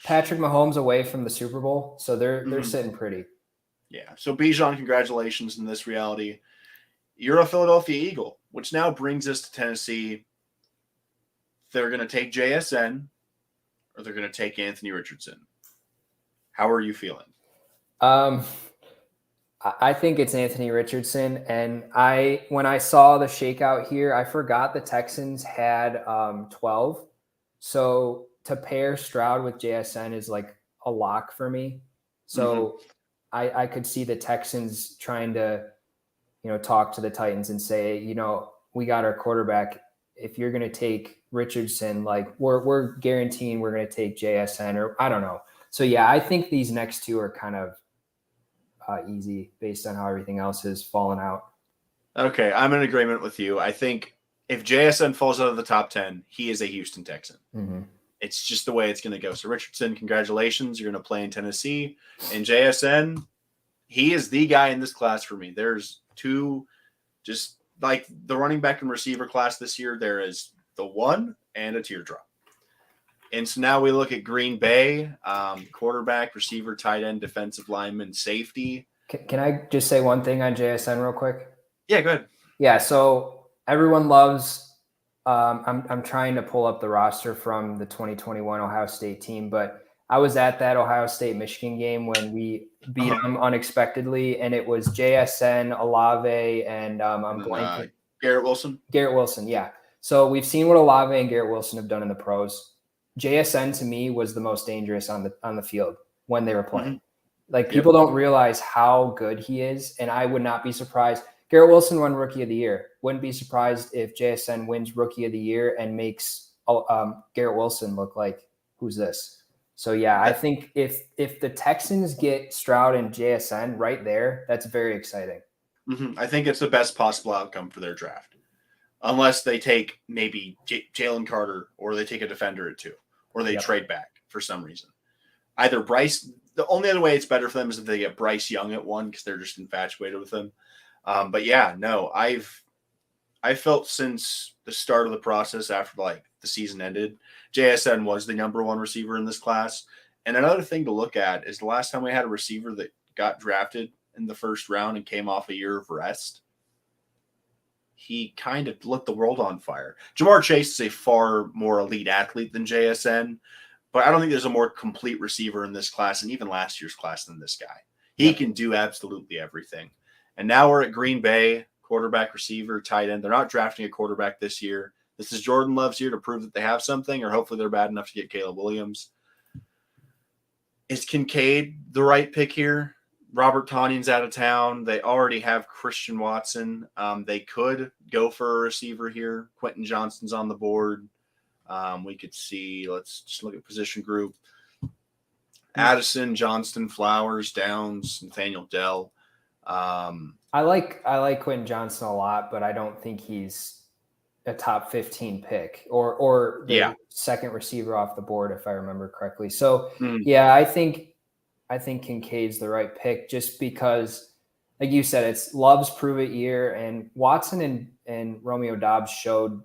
Patrick Mahomes away from the Super Bowl. So they're sitting pretty. Yeah. So Bijan, congratulations in this reality. You're a Philadelphia Eagle, which now brings us to Tennessee. They're going to take JSN or they're going to take Anthony Richardson. How are you feeling? I think it's Anthony Richardson. And when I saw the shakeout here, I forgot the Texans had 12. So to pair Stroud with JSN is like a lock for me. So I could see the Texans trying to, talk to the Titans and say, we got our quarterback. If you're going to take Richardson, like we're guaranteeing we're going to take JSN, or I don't know. So yeah, I think these next two are kind of easy based on how everything else has fallen out. Okay, I'm in agreement with you. I think if JSN falls out of the top 10, he is a Houston Texan. It's just the way it's going to go. So Richardson, congratulations. You're going to play in Tennessee. And JSN, he is the guy in this class for me. There's two, just like the running back and receiver class this year, there is the one and a teardrop. And so now we look at Green Bay, quarterback, receiver, tight end, defensive lineman, safety. Can I just say one thing on JSN real quick? Yeah, go ahead. Yeah, so everyone loves I'm trying to pull up the roster from the 2021 Ohio State team, but I was at that Ohio State-Michigan game when we beat them unexpectedly, and it was JSN, Olave, and I'm blanking. Garrett Wilson? Garrett Wilson, yeah. So we've seen what Olave and Garrett Wilson have done in the pros. JSN, to me, was the most dangerous on the field when they were playing. Like, people don't realize how good he is, and I would not be surprised. Garrett Wilson won Rookie of the Year. Wouldn't be surprised if JSN wins Rookie of the Year and makes Garrett Wilson look like, who's this? So, yeah, I think if the Texans get Stroud and JSN right there, that's very exciting. I think it's the best possible outcome for their draft. Unless they take maybe Jalen Carter or they take a defender at 2 or they trade back for some reason. Either Bryce – the only other way it's better for them is if they get Bryce Young at 1 because they're just infatuated with him. But yeah, no, I felt since the start of the process after like the season ended, JSN was the number 1 receiver in this class. And another thing to look at is the last time we had a receiver that got drafted in the first round and came off a year of rest, he kind of lit the world on fire. Jamar Chase is a far more elite athlete than JSN, But I don't think there's a more complete receiver in this class and even last year's class than this guy. He can do absolutely everything. And now we're at Green Bay, quarterback, receiver, tight end. They're not drafting a quarterback this year. This is Jordan Love's year to prove that they have something, or hopefully they're bad enough to get Caleb Williams. Is Kincaid the right pick here? Robert Tonyan's out of town. They already have Christian Watson. They could go for a receiver here. Quentin Johnston's on the board. We could see, let's just look at position group. Addison, Johnston, Flowers, Downs, Nathaniel Dell. I like Quentin Johnston a lot, but I don't think he's a top 15 pick or the second receiver off the board, if I remember correctly. So yeah, I think Kincaid's the right pick just because, like you said, it's Love's prove it year, and Watson and Romeo Doubs showed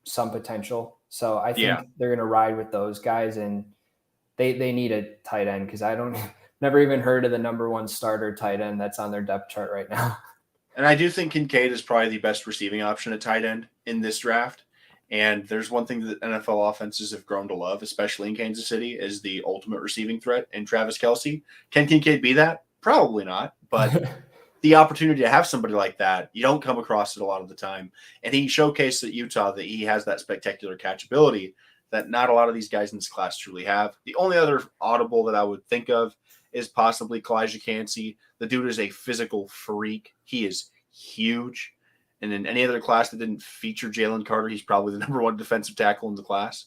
some potential. So I think they're going to ride with those guys, and they need a tight end because never even heard of the number one starter tight end that's on their depth chart right now. And I do think Kincaid is probably the best receiving option at tight end in this draft. And there's one thing that NFL offenses have grown to love, especially in Kansas City, is the ultimate receiving threat in Travis Kelce. Can Kincaid be that? Probably not. But the opportunity to have somebody like that, you don't come across it a lot of the time. And he showcased at Utah that he has that spectacular catchability that not a lot of these guys in this class truly have. The only other audible that I would think of is possibly Kalijah Cansey. The dude is a physical freak. He is huge. And in any other class that didn't feature Jalen Carter, he's probably the number one defensive tackle in the class.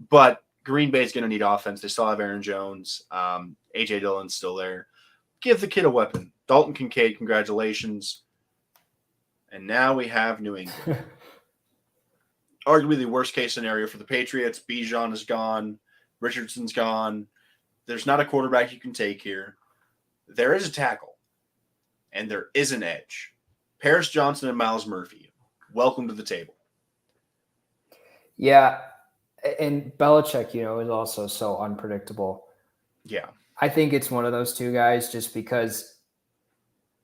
But Green Bay's going to need offense. They still have Aaron Jones. A.J. Dillon's still there. Give the kid a weapon. Dalton Kincaid, congratulations. And now we have New England. Arguably the worst-case scenario for the Patriots. Bijan is gone. Richardson's gone. There's not a quarterback you can take here. There is a tackle, and there is an edge. Paris Johnson and Miles Murphy, welcome to the table. Yeah, and Belichick, is also so unpredictable. Yeah. I think it's one of those two guys just because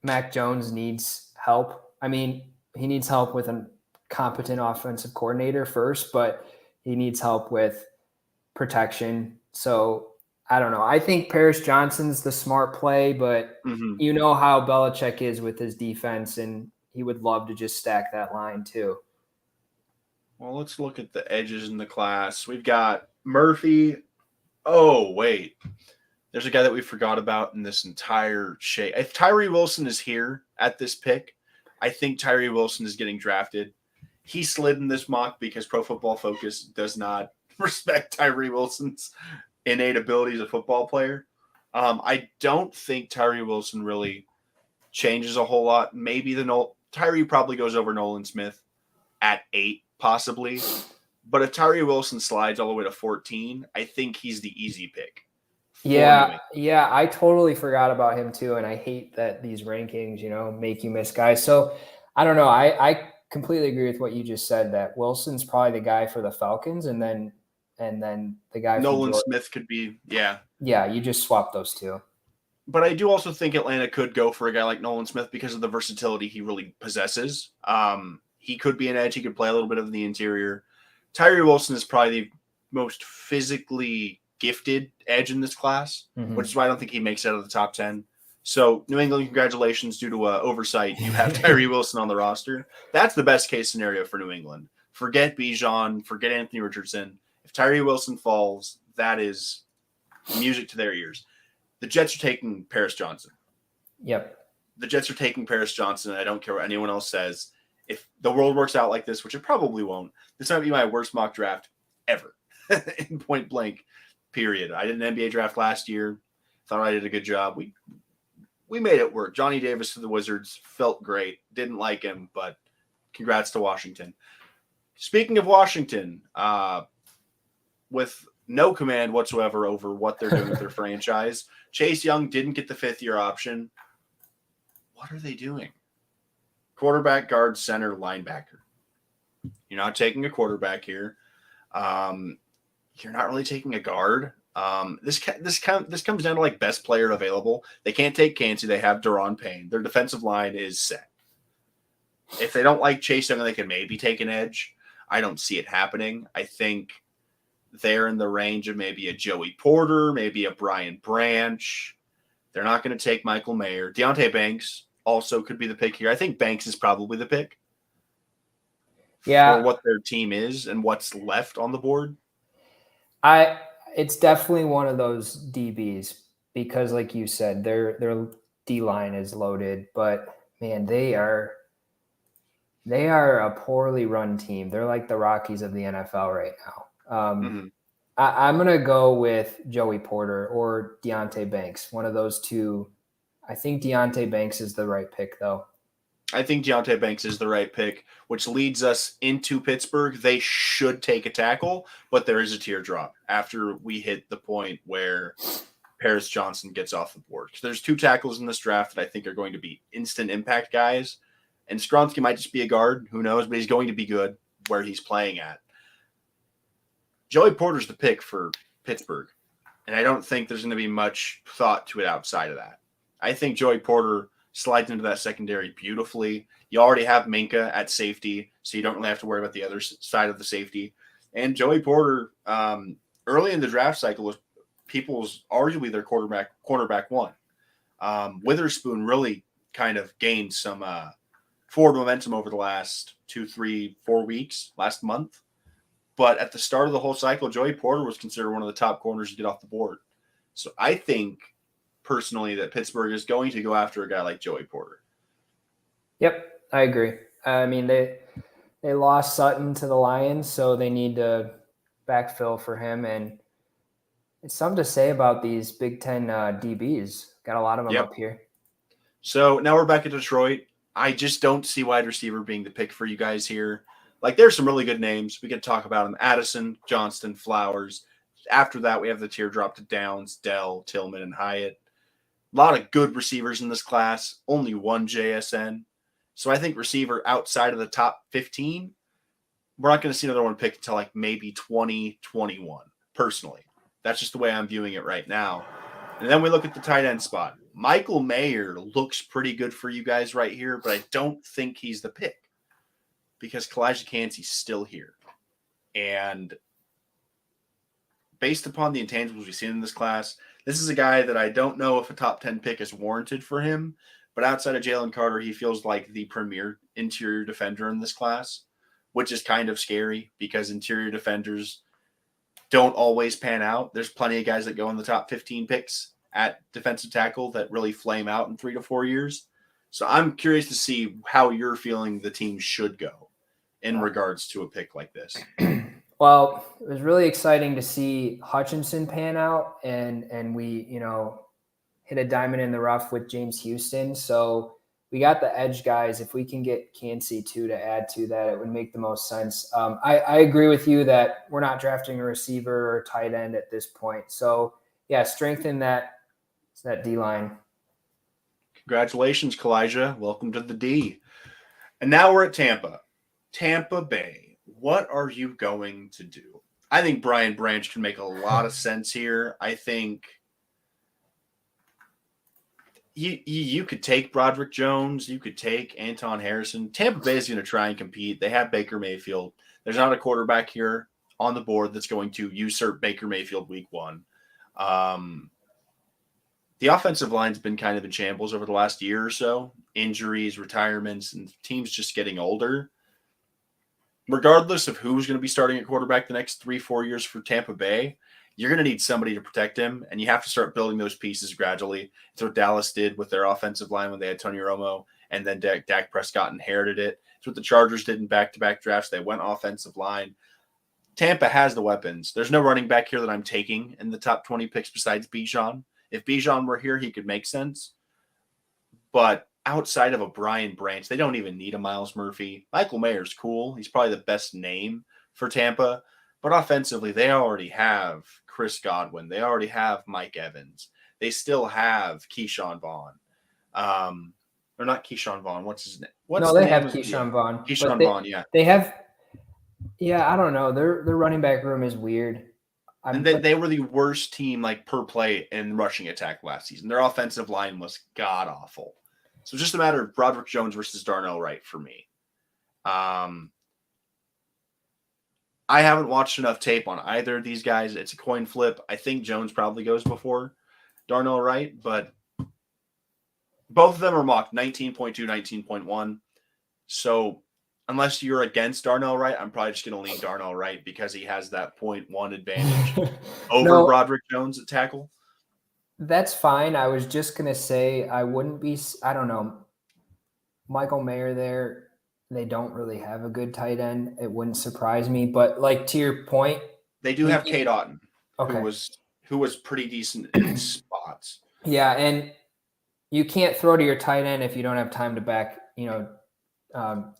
Mac Jones needs help. I mean, he needs help with a competent offensive coordinator first, but he needs help with protection. So I don't know. I think Paris Johnson's the smart play, but you know how Belichick is with his defense, and he would love to just stack that line too. Well, let's look at the edges in the class. We've got Murphy. Oh, wait. There's a guy that we forgot about in this entire shade. If Tyree Wilson is here at this pick, I think Tyree Wilson is getting drafted. He slid in this mock because Pro Football Focus does not respect Tyree Wilson's innate ability as a football player. I don't think Tyree Wilson really changes a whole lot. Maybe Tyree probably goes over Nolan Smith at 8, possibly. But if Tyree Wilson slides all the way to 14, I think he's the easy pick. Yeah, I totally forgot about him too, and I hate that these rankings, make you miss guys. So I don't know. I completely agree with what you just said, that Wilson's probably the guy for the Falcons, and then the guy Nolan Smith could be, Yeah, you just swap those two. But I do also think Atlanta could go for a guy like Nolan Smith because of the versatility he really possesses. He could be an edge. He could play a little bit of the interior. Tyree Wilson is probably the most physically gifted edge in this class, which is why I don't think he makes it out of the top 10. So New England, congratulations. Due to oversight, you have Tyree Wilson on the roster. That's the best case scenario for New England. Forget Bijan. Forget Anthony Richardson. If Tyree Wilson falls, that is music to their ears. The Jets are taking Paris Johnson. Yep. The Jets are taking Paris Johnson, and I don't care what anyone else says. If the world works out like this, which it probably won't, this might be my worst mock draft ever in point blank, period. I did an NBA draft last year. Thought I did a good job. We made it work. Johnny Davis to the Wizards felt great. Didn't like him, but congrats to Washington. Speaking of Washington, with no command whatsoever over what they're doing with their franchise, Chase Young didn't get the 5th-year option. What are they doing? Quarterback, guard, center, linebacker. You're not taking a quarterback here. You're not really taking a guard. This comes down to like best player available. They can't take Cansey. They have Daron Payne. Their defensive line is set. If they don't like Chase Young, they can maybe take an edge. I don't see it happening. I think they're in the range of maybe a Joey Porter, maybe a Brian Branch. They're not going to take Michael Mayer. Deontay Banks also could be the pick here. I think Banks is probably the pick for what their team is and what's left on the board. It's definitely one of those DBs because, like you said, their D line is loaded, but man, they are a poorly run team. They're like the Rockies of the NFL right now. I'm going to go with Joey Porter or Deontay Banks, one of those two. I think Deontay Banks is the right pick, though. I think Deontay Banks is the right pick, which leads us into Pittsburgh. They should take a tackle, but there is a teardrop after we hit the point where Paris Johnson gets off the board. There's 2 tackles in this draft that I think are going to be instant impact guys, and Skronsky might just be a guard. Who knows? But he's going to be good where he's playing at. Joey Porter's the pick for Pittsburgh, and I don't think there's going to be much thought to it outside of that. I think Joey Porter slides into that secondary beautifully. You already have Minka at safety, so you don't really have to worry about the other side of the safety. And Joey Porter, early in the draft cycle, was people's arguably their cornerback one. Witherspoon really kind of gained some forward momentum over the last 2, 3, 4 weeks, last month. But at the start of the whole cycle, Joey Porter was considered one of the top corners to get off the board. So I think personally that Pittsburgh is going to go after a guy like Joey Porter. Yep, I agree. I mean, they lost Sutton to the Lions, so they need to backfill for him. And it's something to say about these Big Ten DBs. Got a lot of them up here. So now we're back at Detroit. I just don't see wide receiver being the pick for you guys here. Like, there's some really good names. We could talk about them. Addison, Johnston, Flowers. After that, we have the teardrop to Downs, Dell, Tillman, and Hyatt. A lot of good receivers in this class. Only one JSN. So I think receiver outside of the top 15, we're not going to see another one picked until like maybe 2021, personally. That's just the way I'm viewing it right now. And then we look at the tight end spot. Michael Mayer looks pretty good for you guys right here, but I don't think he's the pick because Kalijah Cansey's still here. And based upon the intangibles we've seen in this class, this is a guy that I don't know if a top 10 pick is warranted for him, but outside of Jalen Carter, he feels like the premier interior defender in this class, which is kind of scary because interior defenders don't always pan out. There's plenty of guys that go in the top 15 picks at defensive tackle that really flame out in 3 to 4 years. So I'm curious to see how you're feeling the team should go in regards to a pick like this. Well, it was really exciting to see Hutchinson pan out, and we, hit a diamond in the rough with James Houston. So we got the edge guys. If we can get Cansey too to add to that, it would make the most sense. I agree with you that we're not drafting a receiver or tight end at this point. So yeah, strengthen that D line. Congratulations, Kalijah. Welcome to the D. And now we're at Tampa Bay. What are you going to do? I think Brian Branch can make a lot of sense here. I think you could take Broderick Jones. You could take Anton Harrison. Tampa Bay is going to try and compete. They have Baker Mayfield. There's not a quarterback here on the board that's going to usurp Baker Mayfield week 1. The offensive line's been kind of in shambles over the last year or so. Injuries, retirements, and teams just getting older. Regardless of who's going to be starting at quarterback the next 3-4 years for Tampa Bay, you're going to need somebody to protect him, and you have to start building those pieces gradually. It's what Dallas did with their offensive line when they had Tony Romo, and then Dak Prescott inherited it. It's what the Chargers did in back-to-back drafts. They went offensive line. Tampa has the weapons. There's no running back here that I'm taking in the top 20 picks besides Bijan. If Bijan were here, he could make sense. But outside of a Brian Branch, they don't even need a Miles Murphy. Michael Mayer's cool. He's probably the best name for Tampa. But offensively, they already have Chris Godwin. They already have Mike Evans. They still have Keyshawn Vaughn. Or not Keyshawn Vaughn. What's his name? They have Keyshawn Vaughn. Keyshawn Vaughn, yeah. They have – I don't know. Their running back room is weird. And they were the worst team per play in rushing attack last season. Their offensive line was god-awful. So it's just a matter of Broderick Jones versus Darnell Wright for me. I haven't watched enough tape on either of these guys. It's a coin flip. I think Jones probably goes before Darnell Wright, but both of them are mocked 19.2, 19.1. So unless you're against Darnell Wright, I'm probably just going to lean Darnell Wright because he has that 0.1 advantage over No, Broderick Jones at tackle. that's fine. I was just going to say I wouldn't be – I don't know. Michael Mayer there, they don't really have a good tight end. It wouldn't surprise me. But, like, to your point – They do have Cade Otton, okay. who was pretty decent in spots. Yeah, and you can't throw to your tight end if you don't have time to back,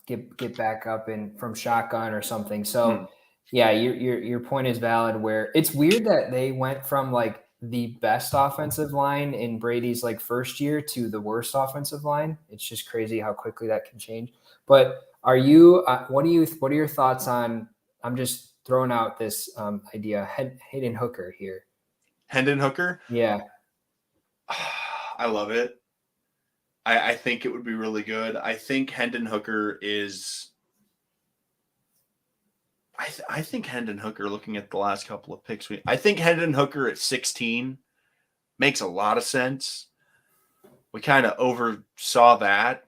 get back up and from shotgun or something. So, yeah, your point is valid. Where it's weird that they went from like the best offensive line in Brady's like first year to the worst offensive line. It's just crazy how quickly that can change. But are you? What are your thoughts on? I'm just throwing out this idea. Hayden Hooker here. Hendon Hooker? Yeah. I love it. I think it would be really good. I think Hendon Hooker is. I think Hendon Hooker, looking at the last couple of picks, I think Hendon Hooker at 16 makes a lot of sense. We kind of oversaw that.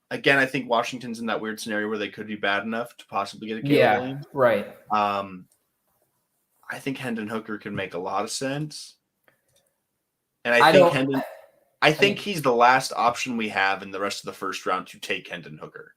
Again, I think Washington's in that weird scenario where they could be bad enough to possibly get a Caleb Williams. Right. I think Hendon Hooker can make a lot of sense. And I think he's the last option we have in the rest of the first round to take Hendon Hooker.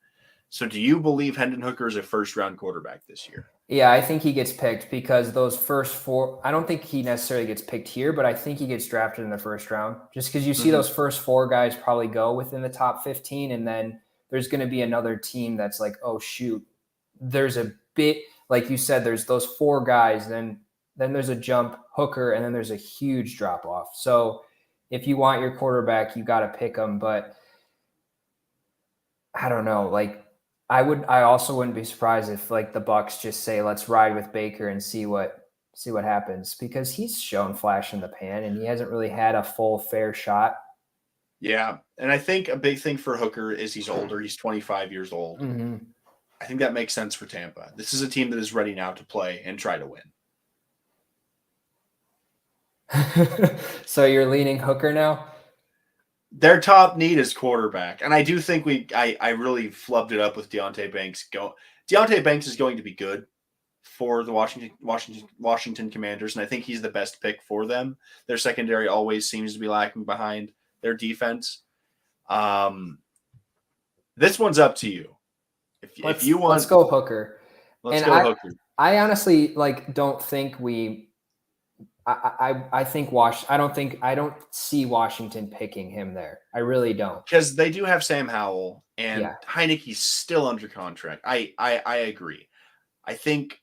So do you believe Hendon Hooker is a first-round quarterback this year? Yeah, I think he gets picked because those first four – I don't think he necessarily gets picked here, but I think he gets drafted in the first round just because you see those first four guys probably go within the top 15, and then there's going to be another team that's like, oh, shoot, there's a bit – like you said, there's those four guys, then there's a jump, Hooker, and then there's a huge drop-off. So if you want your quarterback, you got to pick him, but I don't know, like – I also wouldn't be surprised if like the Bucs just say, let's ride with Baker and see what happens, because he's shown flash in the pan and he hasn't really had a full fair shot. Yeah. And I think a big thing for Hooker is he's older. He's 25 years old. Mm-hmm. I think that makes sense for Tampa. This is a team that is ready now to play and try to win. So you're leaning Hooker now? Their top need is quarterback. And I do think I really flubbed it up with Deontay Banks. Deontay Banks is going to be good for the Washington Commanders, and I think he's the best pick for them. Their secondary always seems to be lacking behind their defense. This one's up to you. If you want, let's go Hooker. Let's go Hooker. I honestly don't think we. I don't see Washington picking him there. I really don't. Because they do have Sam Howell, and Heineke's still under contract. I agree. I think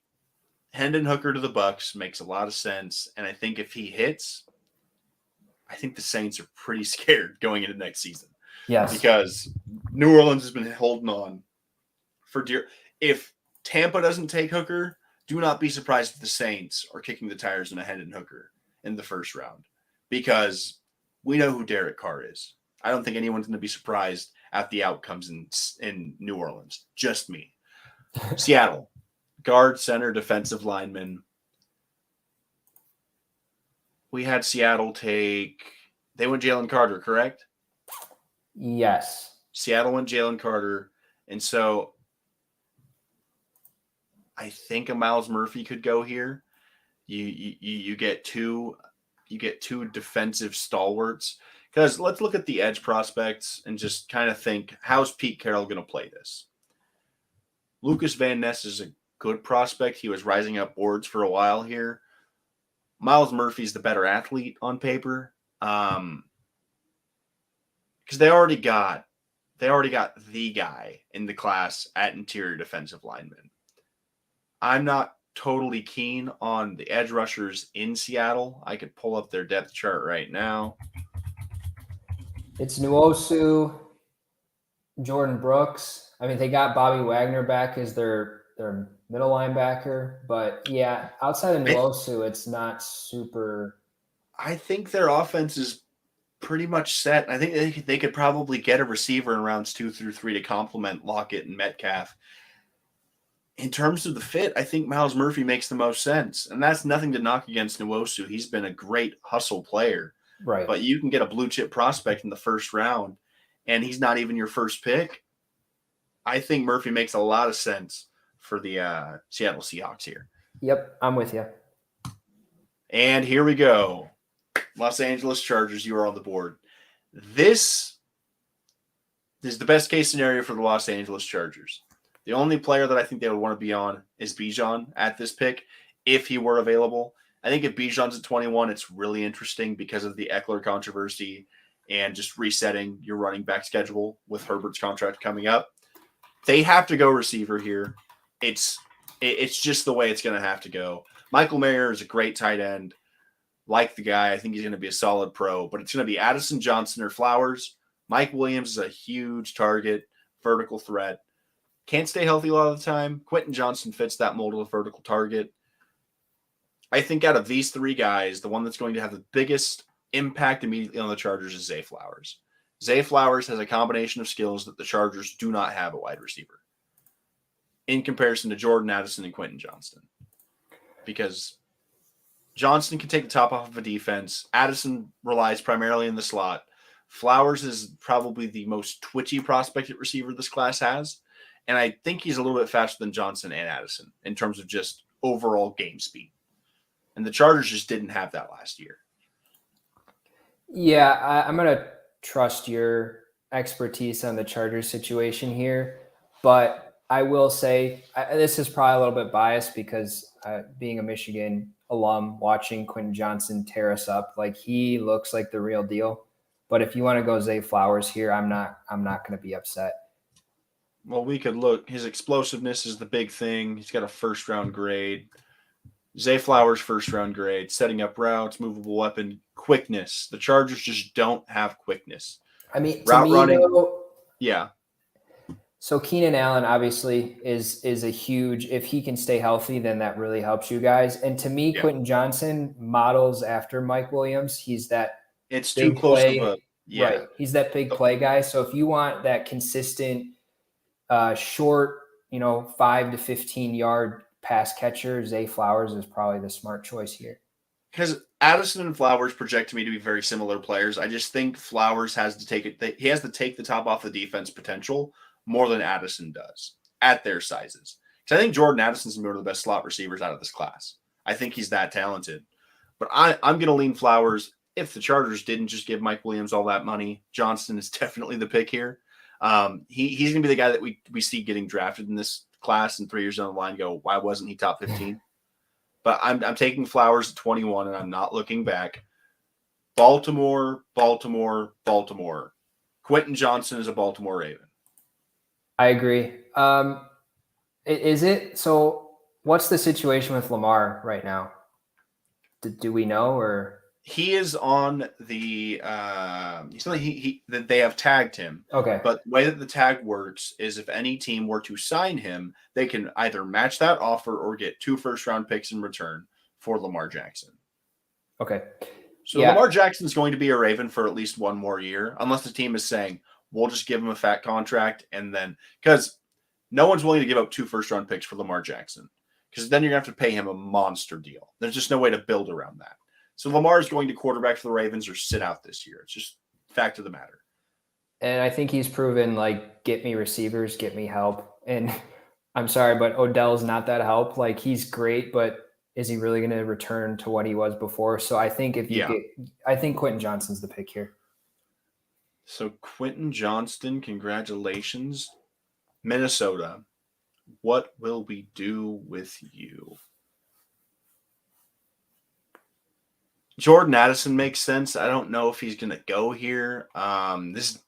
Hendon Hooker to the Bucs makes a lot of sense, and I think if he hits, I think the Saints are pretty scared going into next season. Yes. Because New Orleans has been holding on for dear. If Tampa doesn't take Hooker, do not be surprised if the Saints are kicking the tires in a Hendon Hooker in the first round, because we know who Derek Carr is. I don't think anyone's going to be surprised at the outcomes in New Orleans. Just me. Seattle, guard, center, defensive lineman. We had Seattle take – they went Jalen Carter, correct? Yes. Seattle went Jalen Carter, and so – I think a Miles Murphy could go here. You get two defensive stalwarts, because let's look at the edge prospects and just kind of think, how's Pete Carroll going to play this? Lucas Van Ness is a good prospect. He was rising up boards for a while here. Miles Murphy's the better athlete on paper, because they already got the guy in the class at interior defensive lineman. I'm not totally keen on the edge rushers in Seattle. I could pull up their depth chart right now. It's Nwosu, Jordan Brooks. I mean, they got Bobby Wagner back as their middle linebacker. But, yeah, outside of Nwosu, it's not super. I think their offense is pretty much set. I think they could probably get a receiver in rounds 2 through 3 to complement Lockett and Metcalf. in terms of the fit, I think Miles Murphy makes the most sense. And that's nothing to knock against Nwosu. He's been a great hustle player. Right. But you can get a blue chip prospect in the first round, and he's not even your first pick. I think Murphy makes a lot of sense for the Seattle Seahawks here. Yep, I'm with you. And here we go. Los Angeles Chargers, you are on the board. This is the best case scenario for the Los Angeles Chargers. The only player that I think they would want to be on is Bijan at this pick, if he were available. I think if Bijan's at 21, it's really interesting because of the Eckler controversy and just resetting your running back schedule with Herbert's contract coming up. They have to go receiver here. It's just the way it's going to have to go. Michael Mayer is a great tight end. Like the guy, I think he's going to be a solid pro, but it's going to be Addison Johnson or Flowers. Mike Williams is a huge target, vertical threat. Can't stay healthy a lot of the time. Quentin Johnson fits that mold of a vertical target. I think out of these three guys, the one that's going to have the biggest impact immediately on the Chargers is Zay Flowers. Zay Flowers has a combination of skills that the Chargers do not have at wide receiver in comparison to Jordan Addison and Quentin Johnston. Because Johnston can take the top off of a defense. Addison relies primarily in the slot. Flowers is probably the most twitchy prospect at receiver this class has. And I think he's a little bit faster than Johnson and Addison in terms of just overall game speed. And the Chargers just didn't have that last year. Yeah, I'm going to trust your expertise on the Chargers situation here. But I will say this is probably a little bit biased because being a Michigan alum, watching Quentin Johnson tear us up, like he looks like the real deal. But if you want to go Zay Flowers here, I'm not going to be upset. Well, we could look. His explosiveness is the big thing. He's got a first-round grade. Zay Flowers, first-round grade. Setting up routes, movable weapon, quickness. The Chargers just don't have quickness. I mean, route running. Though, yeah. So Keenan Allen obviously is a huge. If he can stay healthy, then that really helps you guys. And to me, Quentin Johnson models after Mike Williams. He's that. It's too close to a right. He's that big play guy. So if you want that consistent, short, 5 to 15 yard pass catcher, Zay Flowers is probably the smart choice here. Because Addison and Flowers project to me to be very similar players. I just think Flowers has to take it. He has to take the top off the defense potential more than Addison does at their sizes. Because I think Jordan Addison's one of the best slot receivers out of this class. I think he's that talented. But I'm going to lean Flowers. If the Chargers didn't just give Mike Williams all that money, Johnston is definitely the pick here. He's going to be the guy that we see getting drafted in this class and 3 years down the line go, why wasn't he top 15? But I'm taking Flowers at 21, and I'm not looking back. Baltimore. Quentin Johnson is a Baltimore Raven. I agree. Is it? So what's the situation with Lamar right now? Do we know, or? He is on the that they have tagged him. Okay. But the way that the tag works is if any team were to sign him, they can either match that offer or get 2 first-round picks in return for Lamar Jackson. Okay. So Lamar Jackson is going to be a Raven for at least one more year, unless the team is saying, we'll just give him a fat contract. And then, because no one's willing to give up 2 first-round picks for Lamar Jackson, because then you're going to have to pay him a monster deal. There's just no way to build around that. So Lamar is going to quarterback for the Ravens or sit out this year. It's just fact of the matter. And I think he's proven, like, get me receivers, get me help. And I'm sorry, but Odell's not that help. Like, he's great, but is he really going to return to what he was before? So I think I think Quentin Johnston's the pick here. So Quentin Johnston, congratulations. Minnesota, what will we do with you? Jordan Addison makes sense. I don't know if he's going to go here.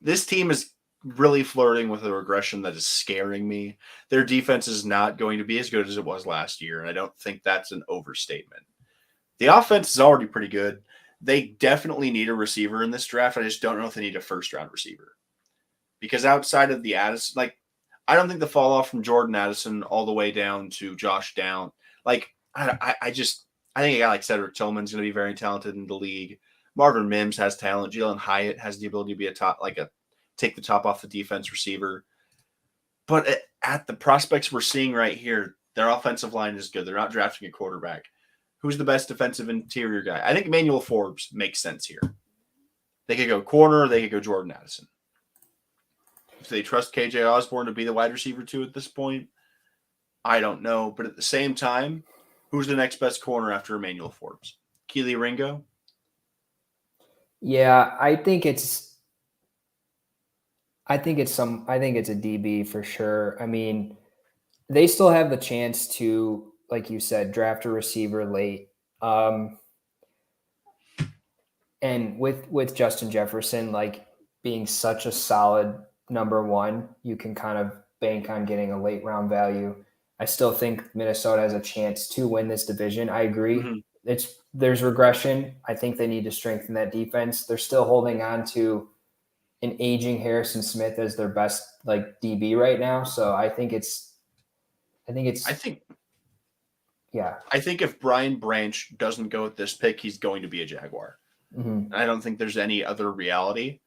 This team is really flirting with a regression that is scaring me. Their defense is not going to be as good as it was last year, and I don't think that's an overstatement. The offense is already pretty good. They definitely need a receiver in this draft. I just don't know if they need a first-round receiver. Because outside of the Addison, I don't think the fall off from Jordan Addison all the way down to Josh Downs, I think a guy like Cedric Tillman is going to be very talented in the league. Marvin Mims has talent. Jalen Hyatt has the ability to be take the top off the defense receiver. But at the prospects we're seeing right here, Their offensive line is good. They're not drafting a quarterback. Who's the best defensive interior guy? I think Emmanuel Forbes makes sense here. They could go corner, or they could go Jordan Addison. If they trust KJ Osborne to be the wide receiver too at this point, I don't know. But at the same time, who's the next best corner after Emmanuel Forbes? Keely Ringo? Yeah, I think it's a DB for sure. I mean, they still have the chance to, like you said, draft a receiver late. And with Justin Jefferson, like being such a solid number one, you can kind of bank on getting a late round value. I still think Minnesota has a chance to win this division. I agree. Mm-hmm. There's regression. I think they need to strengthen that defense. They're still holding on to an aging Harrison Smith as their best like DB right now. So I think if Brian Branch doesn't go with this pick, he's going to be a Jaguar. Mm-hmm. I don't think there's any other reality.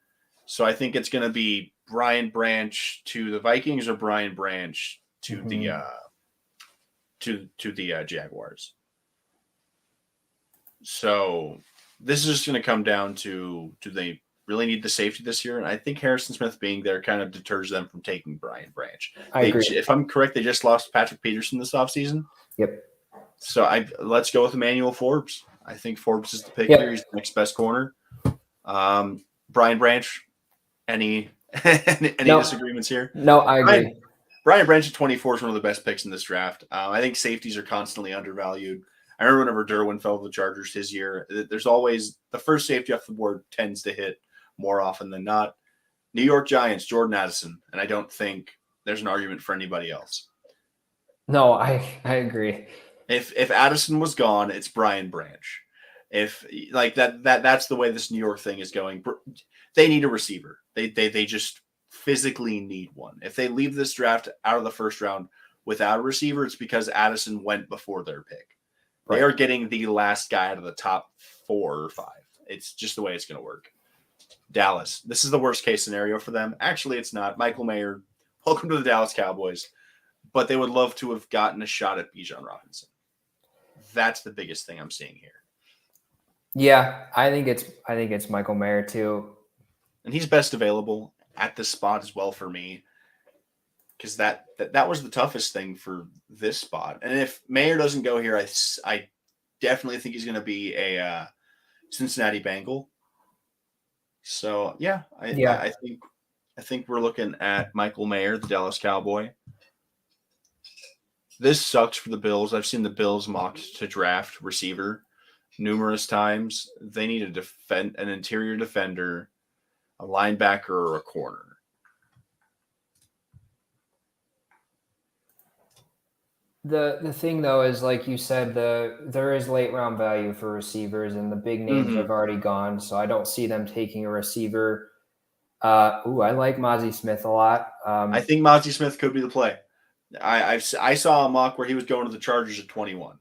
So I think it's going to be Brian Branch to the Vikings or Brian Branch to Mm-hmm. the Jaguars. So this is just going to come down to, do they really need the safety this year? And I think Harrison Smith being there kind of deters them from taking Brian Branch. I agree. If I'm correct, they just lost Patrick Peterson this offseason. Yep. So let's go with Emmanuel Forbes. I think Forbes is the pick here. He's the next best corner. Brian Branch, any disagreements here? No, I agree. Brian Branch at 24 is one of the best picks in this draft. I think safeties are constantly undervalued. I remember whenever Derwin fell to the Chargers his year, there's always the first safety off the board tends to hit more often than not. New York Giants, Jordan Addison, and I don't think there's an argument for anybody else. No, I agree. If Addison was gone, it's Brian Branch. If like that's the way this New York thing is going. They need a receiver. They just physically need one. If they leave this draft out of the first round without a receiver, it's because Addison went before their pick. Right. They are getting the last guy out of the top 4 or 5. It's just the way it's going to work. Dallas. This is the worst case scenario for them. Actually, it's not. Michael Mayer, welcome to the Dallas Cowboys. But they would love to have gotten a shot at Bijan Robinson. That's the biggest thing I'm seeing here. Yeah, I think it's Michael Mayer too. And he's best available at this spot as well for me. Because that was the toughest thing for this spot. And if Mayer doesn't go here, I definitely think he's going to be a Cincinnati Bengal. So I think we're looking at Michael Mayer, the Dallas Cowboy. This sucks for the Bills. I've seen the Bills mocked to draft receiver numerous times. They need an interior defender, a linebacker, or a corner. The thing though is, like you said, there is late round value for receivers, and the big names have already gone, so I don't see them taking a receiver. I like Mozzie Smith a lot. I think Mozzie Smith could be the play. I saw a mock where he was going to the Chargers at 21.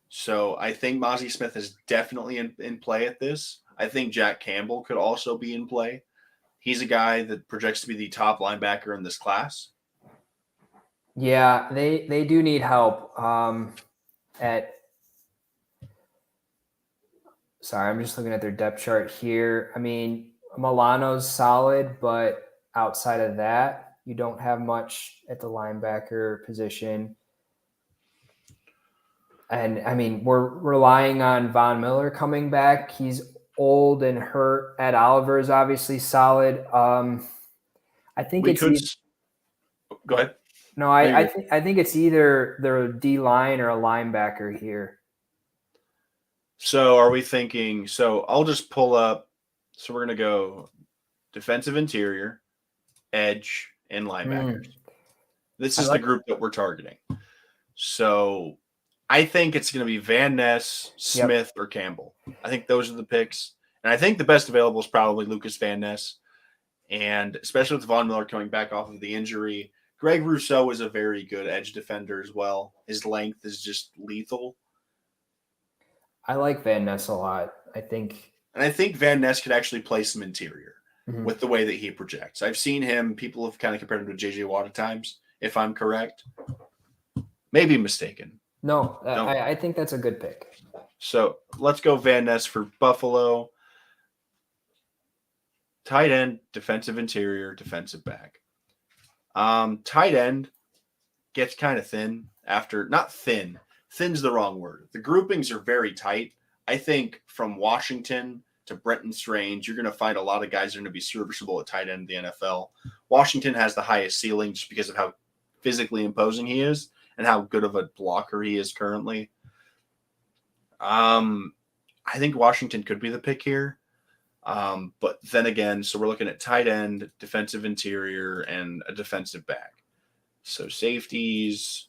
So I think Mozzie Smith is definitely in play at this. I think Jack Campbell could also be in play. He's a guy that projects to be the top linebacker in this class. Yeah, they do need help. Sorry, I'm just looking at their depth chart here. I mean, Milano's solid, but outside of that, you don't have much at the linebacker position. And I mean, we're relying on Von Miller coming back. He's old and hurt. Ed Oliver is obviously solid. I think go ahead. No, I think it's either the D line or a linebacker here. So are we thinking? So I'll just pull up. So we're gonna go defensive interior, edge, and linebackers. This is the group that we're targeting. So I think it's going to be Van Ness, Smith, or Campbell. I think those are the picks. And I think the best available is probably Lucas Van Ness. And especially with Von Miller coming back off of the injury, Greg Rousseau is a very good edge defender as well. His length is just lethal. I like Van Ness a lot. I think Van Ness could actually play some interior with the way that he projects. I've seen him. People have kind of compared him to J.J. Watt at times, if I'm correct. Maybe mistaken. No, I think that's a good pick. So let's go Van Ness for Buffalo. Tight end, defensive interior, defensive back. Tight end gets kind of thin after, not thin. Thin's the wrong word. The groupings are very tight. I think from Washington to Brenton Strange, you're going to find a lot of guys that are going to be serviceable at tight end in the NFL. Washington has the highest ceiling just because of how physically imposing he is and how good of a blocker he is currently. I think Washington could be the pick here. But then again, so we're looking at tight end, defensive interior, and a defensive back. So safeties,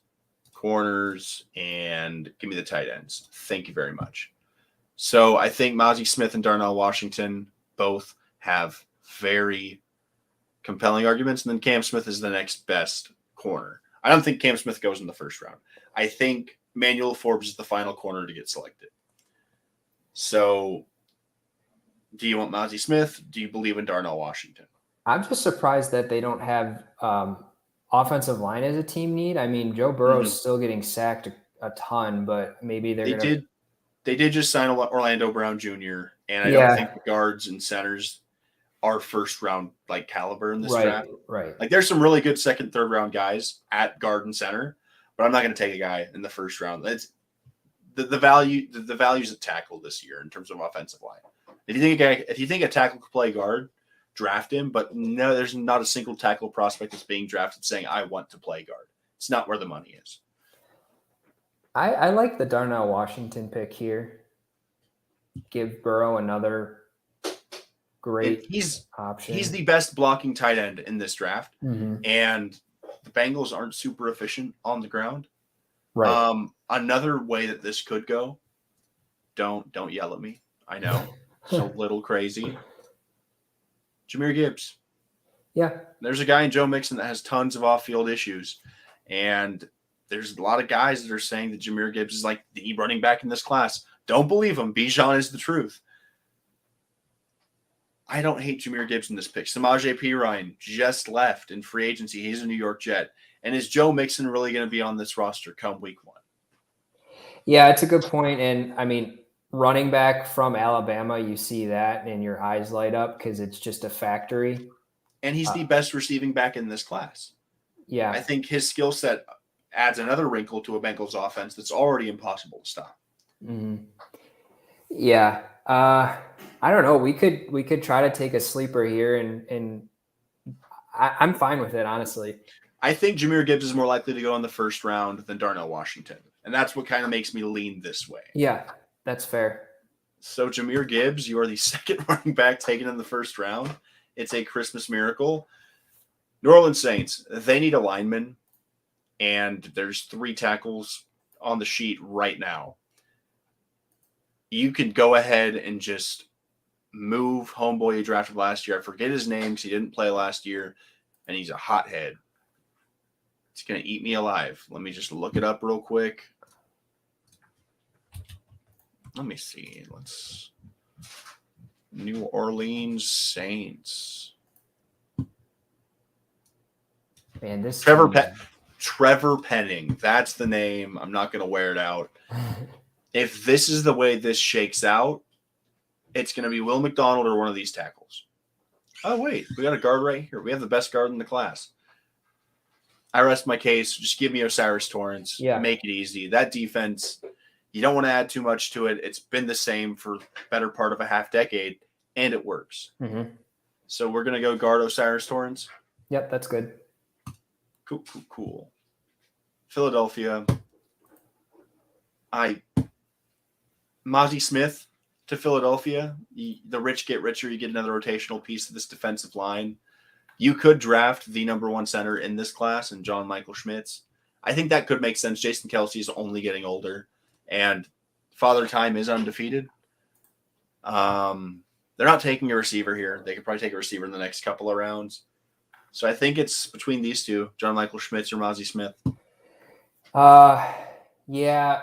corners, and give me the tight ends. Thank you very much. So I think Mozzie Smith and Darnell Washington both have very compelling arguments. And then Cam Smith is the next best corner. I don't think Cam Smith goes in the first round. I think Manuel Forbes is the final corner to get selected. So do you want Mozzie Smith? Do you believe in Darnell Washington? I'm just surprised that they don't have offensive line as a team need. I mean, Joe Burrow's still getting sacked a ton, but maybe they did just sign Orlando Brown Jr. And I don't think the guards and centers are first round like caliber in this draft. Right. Like there's some really good second, third round guys at guard and center, but I'm not going to take a guy in the first round. It's the values at tackle this year in terms of offensive line. If you think a tackle could play guard, draft him. But no, there's not a single tackle prospect that's being drafted saying I want to play guard. It's not where the money is. I like the Darnell Washington pick here. Give Burrow another great option. He's the best blocking tight end in this draft, and the Bengals aren't super efficient on the ground. Right. Another way that this could go. Don't yell at me. I know it's a little crazy. Jahmyr Gibbs. Yeah. There's a guy in Joe Mixon that has tons of off-field issues, and there's a lot of guys that are saying that Jahmyr Gibbs is like the running back in this class. Don't believe him. Bijan is the truth. I don't hate Jahmyr Gibbs in this pick. Samaje Perine just left in free agency. He's a New York Jet. And is Joe Mixon really going to be on this roster come week 1? Yeah, it's a good point. And, I mean, running back from Alabama, you see that and your eyes light up because it's just a factory. And he's the best receiving back in this class. Yeah. I think his skill set adds another wrinkle to a Bengals offense that's already impossible to stop. Mm-hmm. Yeah. I don't know. We could try to take a sleeper here, and I'm fine with it, honestly. I think Jahmyr Gibbs is more likely to go in the first round than Darnell Washington, and that's what kind of makes me lean this way. Yeah, that's fair. So Jahmyr Gibbs, you are the second running back taken in the first round. It's a Christmas miracle. New Orleans Saints, they need a lineman, and there's 3 tackles on the sheet right now. You can go ahead and just move homeboy you drafted last year. I forget his name because he didn't play last year, and he's a hothead. It's going to eat me alive. Let me just look it up real quick. Let me see. New Orleans Saints. Man, this Trevor Penning. That's the name. I'm not going to wear it out. If this is the way this shakes out, it's going to be Will McDonald or one of these tackles. Oh, wait. We got a guard right here. We have the best guard in the class. I rest my case. Just give me Osiris Torrance. Yeah. Make it easy. That defense, you don't want to add too much to it. It's been the same for better part of a half decade, and it works. Mm-hmm. So we're going to go guard Osiris Torrance. Yep, that's good. Cool. Philadelphia. Mozzie Smith to Philadelphia. The rich get richer. You get another rotational piece of this defensive line. You could draft the number 1 center in this class and John Michael Schmitz. I think that could make sense. Jason Kelsey is only getting older, and Father Time is undefeated. They're not taking a receiver here. They could probably take a receiver in the next couple of rounds. So I think it's between these two, John Michael Schmitz or Mozzie Smith. Yeah.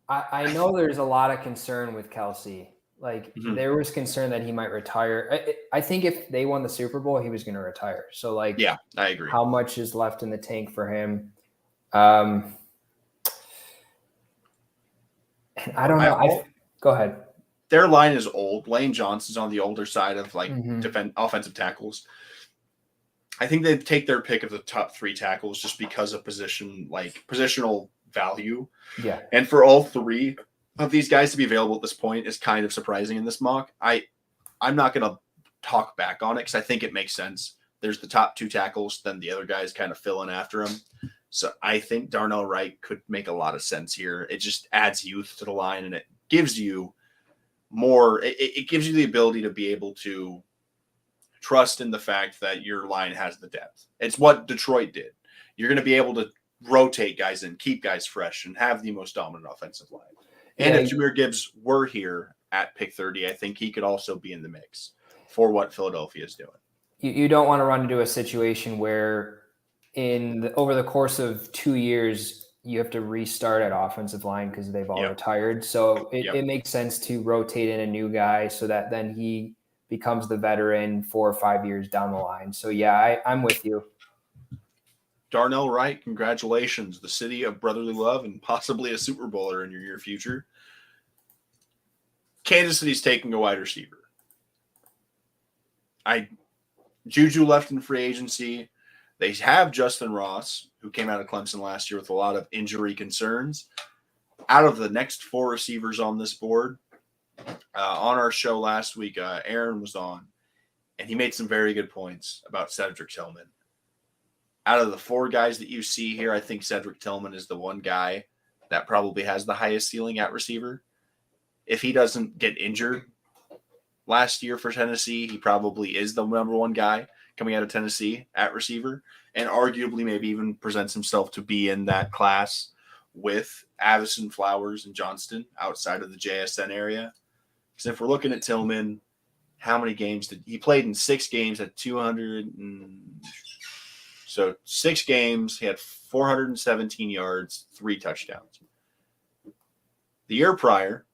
I know there's a lot of concern with Kelsey. Like there was concern that he might retire. I think if they won the Super Bowl, he was going to retire. So yeah, I agree. How much is left in the tank for him? I don't know. Go ahead. Their line is old. Lane Johnson's on the older side of like offensive tackles. I think they'd take their pick of the top 3 tackles just because of positional value. Yeah. And for all 3 of these guys to be available at this point is kind of surprising in this mock. I'm not going to talk back on it because I think it makes sense. There's the top 2 tackles, then the other guys kind of fill in after him. So I think Darnell Wright could make a lot of sense here. It just adds youth to the line, and it gives you more. It gives you the ability to be able to trust in the fact that your line has the depth. It's what Detroit did. You're going to be able to rotate guys and keep guys fresh and have the most dominant offensive line. And if Jahmyr Gibbs were here at pick 30, I think he could also be in the mix for what Philadelphia is doing. You don't want to run into a situation where over the course of 2 years, you have to restart at offensive line because they've all retired. So it makes sense to rotate in a new guy so that then he becomes the veteran 4 or 5 years down the line. So yeah, I'm with you. Darnell Wright, congratulations. The city of brotherly love and possibly a Super Bowler in your near future. Kansas City's taking a wide receiver. Juju left in free agency. They have Justin Ross, who came out of Clemson last year with a lot of injury concerns. Out of the next 4 receivers on this board, on our show last week, Aaron was on, and he made some very good points about Cedric Tillman. Out of the 4 guys that you see here, I think Cedric Tillman is the one guy that probably has the highest ceiling at receiver. If he doesn't get injured last year for Tennessee, he probably is the number 1 guy coming out of Tennessee at receiver, and arguably maybe even presents himself to be in that class with Avison, Flowers, and Johnston outside of the JSN area. Because if we're looking at Tillman, how many games did he played in 6 games at 200? So 6 games, he had 417 yards, 3 touchdowns. The year prior,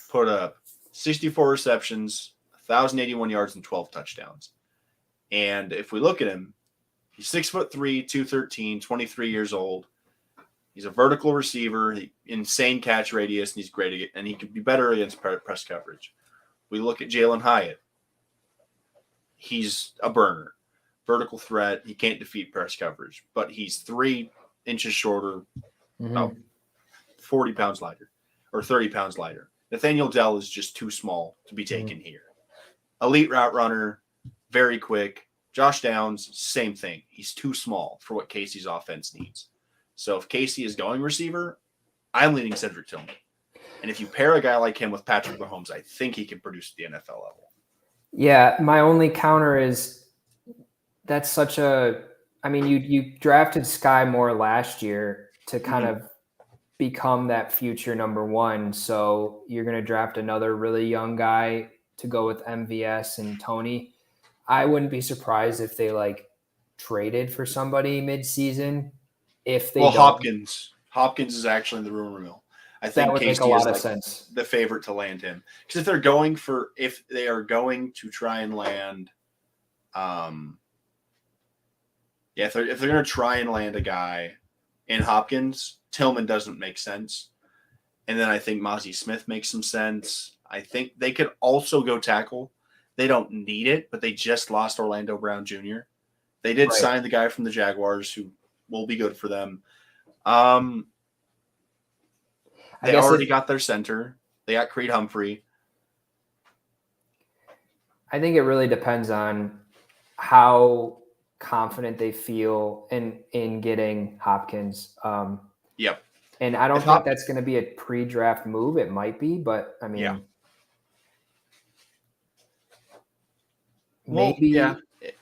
put up 64 receptions, 1,081 yards, and 12 touchdowns. And if we look at him, he's 6'3", 213, 23 years old. He's a vertical receiver, insane catch radius, and he's great, and he could be better against press coverage. We look at Jalen Hyatt. He's a burner, vertical threat. He can't defeat press coverage, but he's 3 inches shorter, about 40 pounds lighter, or 30 pounds lighter. Nathaniel Dell is just too small to be taken here. Elite route runner, very quick. Josh Downs, same thing. He's too small for what Casey's offense needs. So if Casey is going receiver, I'm leaning Cedric Tillman. And if you pair a guy like him with Patrick Mahomes, I think he can produce at the NFL level. Yeah, my only counter is that's such a – I mean, you drafted Sky Moore last year to kind of become that future number 1. So you're going to draft another really young guy to go with MVS and Tony. I wouldn't be surprised if they traded for somebody mid-season. If they Hopkins is actually in the rumor mill. I think that would Casey make a lot is of sense. The favorite to land him, because if they are going to try and land, if they're going to try and land a guy in Hopkins, Tillman doesn't make sense, and then I think Mozzie Smith makes some sense. I think they could also go tackle. They don't need it, but they just lost Orlando Brown Jr. They did sign the guy from the Jaguars who will be good for them. They already got their center. They got Creed Humphrey. I think it really depends on how confident they feel in getting Hopkins. Yep. And I don't think that's going to be a pre-draft move. It might be, but I mean, maybe. Well, yeah.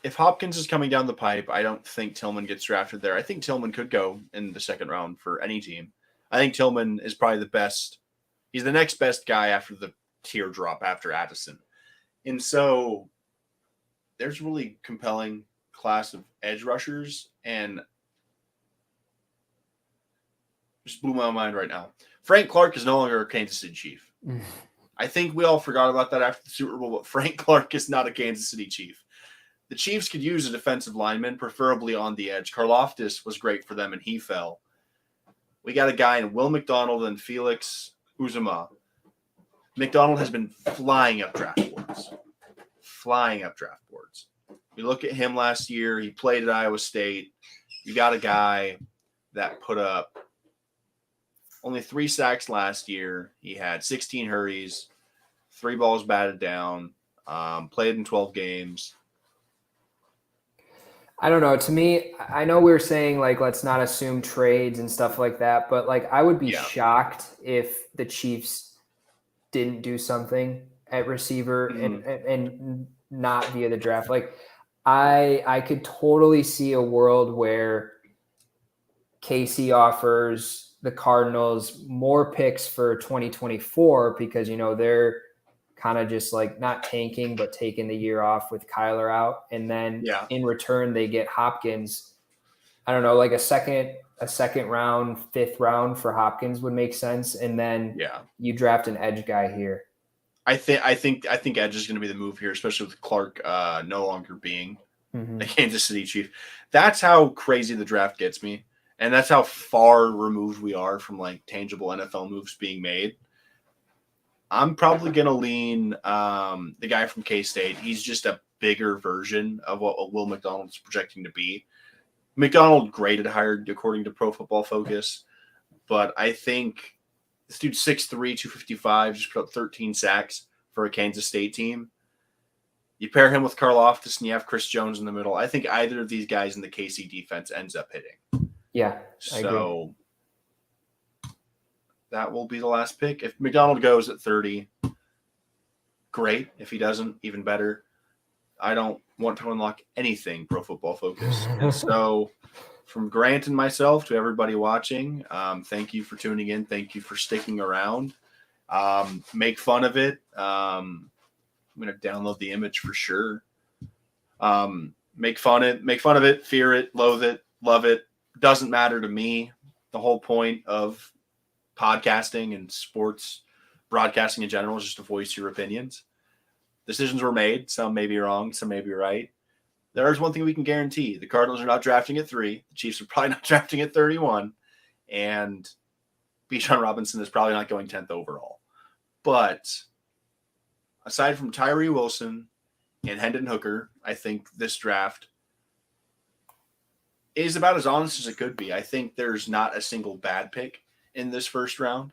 If Hopkins is coming down the pipe, I don't think Tillman gets drafted there. I think Tillman could go in the 2nd round for any team. I think Tillman is probably the best. He's the next best guy after the teardrop after Addison. And so there's really compelling class of edge rushers, and just blew my mind right now. Frank Clark is no longer a Kansas City Chief. I think we all forgot about that after the Super Bowl, but Frank Clark is not a Kansas City Chief. The Chiefs could use a defensive lineman, preferably on the edge. Karlaftis was great for them, and he fell. we got a guy in Will McDonald and Felix Uzama. McDonald has been flying up draft boards. We look at him last year. He played at Iowa State. You got a guy that put up only 3 sacks last year. He had 16 hurries, 3 balls batted down, played in 12 games. I don't know. To me, I know we were saying like let's not assume trades and stuff like that, but like I would be shocked if the Chiefs didn't do something at receiver and not via the draft. Like I could totally see a world where Casey offers the Cardinals more picks for 2024 because they're kind of just like not tanking, but taking the year off with Kyler out. And then in return, they get Hopkins. I don't know, like a second round, 5th round for Hopkins would make sense. And then you draft an edge guy here. I think edge is going to be the move here, especially with Clark no longer being a Kansas City Chief. That's how crazy the draft gets me. And that's how far removed we are from like tangible NFL moves being made. I'm probably going to lean the guy from K-State. He's just a bigger version of what Will McDonald's projecting to be. McDonald graded higher according to Pro Football Focus, but I think this dude's 6'3", 255, just put up 13 sacks for a Kansas State team. You pair him with Karlaftis and you have Chris Jones in the middle. I think either of these guys in the KC defense ends up hitting. Yeah, I agree. That will be the last pick. If McDonald goes at 30, great. If he doesn't, even better. I don't want to unlock anything Pro Football Focus. And so from Grant and myself to everybody watching, thank you for tuning in. Thank you for sticking around. Make fun of it. I'm going to download the image for sure. Make fun of it, fear it, loathe it, love it. Doesn't matter to me. The whole point of podcasting and sports broadcasting in general is just to voice your opinions. Decisions were made. Some may be wrong. Some may be right. There's one thing we can guarantee. The Cardinals are not drafting at 3. The Chiefs are probably not drafting at 31. And Bijan Robinson is probably not going 10th overall. But aside from Tyree Wilson and Hendon Hooker, I think this draft is about as honest as it could be. I think there's not a single bad pick in this first round.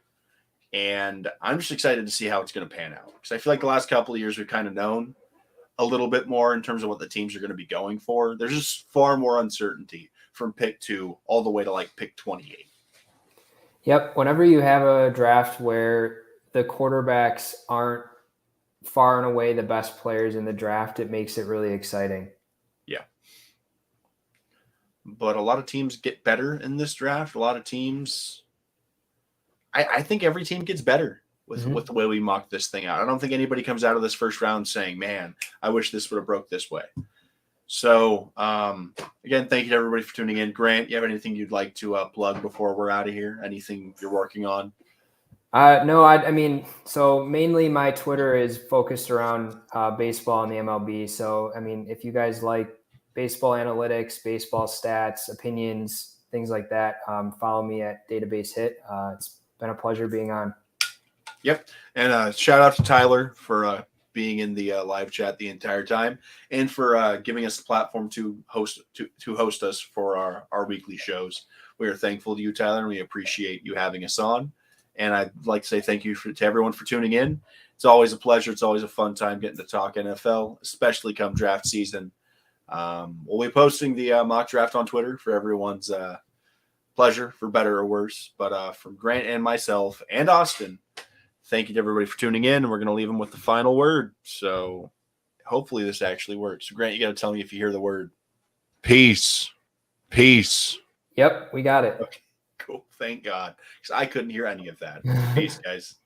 And I'm just excited to see how it's going to pan out. Because I feel like the last couple of years we've kind of known a little bit more in terms of what the teams are going to be going for. There's just far more uncertainty from pick 2 all the way to like pick 28. Yep. Whenever you have a draft where the quarterbacks aren't far and away the best players in the draft, it makes it really exciting. Yeah. But a lot of teams get better in this draft. A lot of teams, I think every team gets better with the way we mock this thing out. I don't think anybody comes out of this first round saying, man, I wish this would have broke this way. So, again, thank you to everybody for tuning in. Grant, you have anything you'd like to plug before we're out of here? Anything you're working on? No, I mean, so mainly my Twitter is focused around baseball and the MLB. So, I mean, if you guys like baseball analytics, baseball stats, opinions, things like that, follow me at Database Hit. It's been a pleasure being on. Yep. And shout out to Tyler for being in the live chat the entire time and for giving us the platform to host us for our weekly shows. We are thankful to you, Tyler, and we appreciate you having us on. And I'd like to say thank you to everyone for tuning in. It's always a pleasure. It's always a fun time getting to talk NFL, especially come draft season. We'll be posting the mock draft on Twitter for everyone's pleasure, for better or worse. But from Grant and myself and Austin, thank you to everybody for tuning in. And we're going to leave them with the final word. So hopefully this actually works. So Grant, you got to tell me if you hear the word. Peace. Peace. Yep, we got it. Okay, cool. Thank God. Because I couldn't hear any of that. Peace, guys.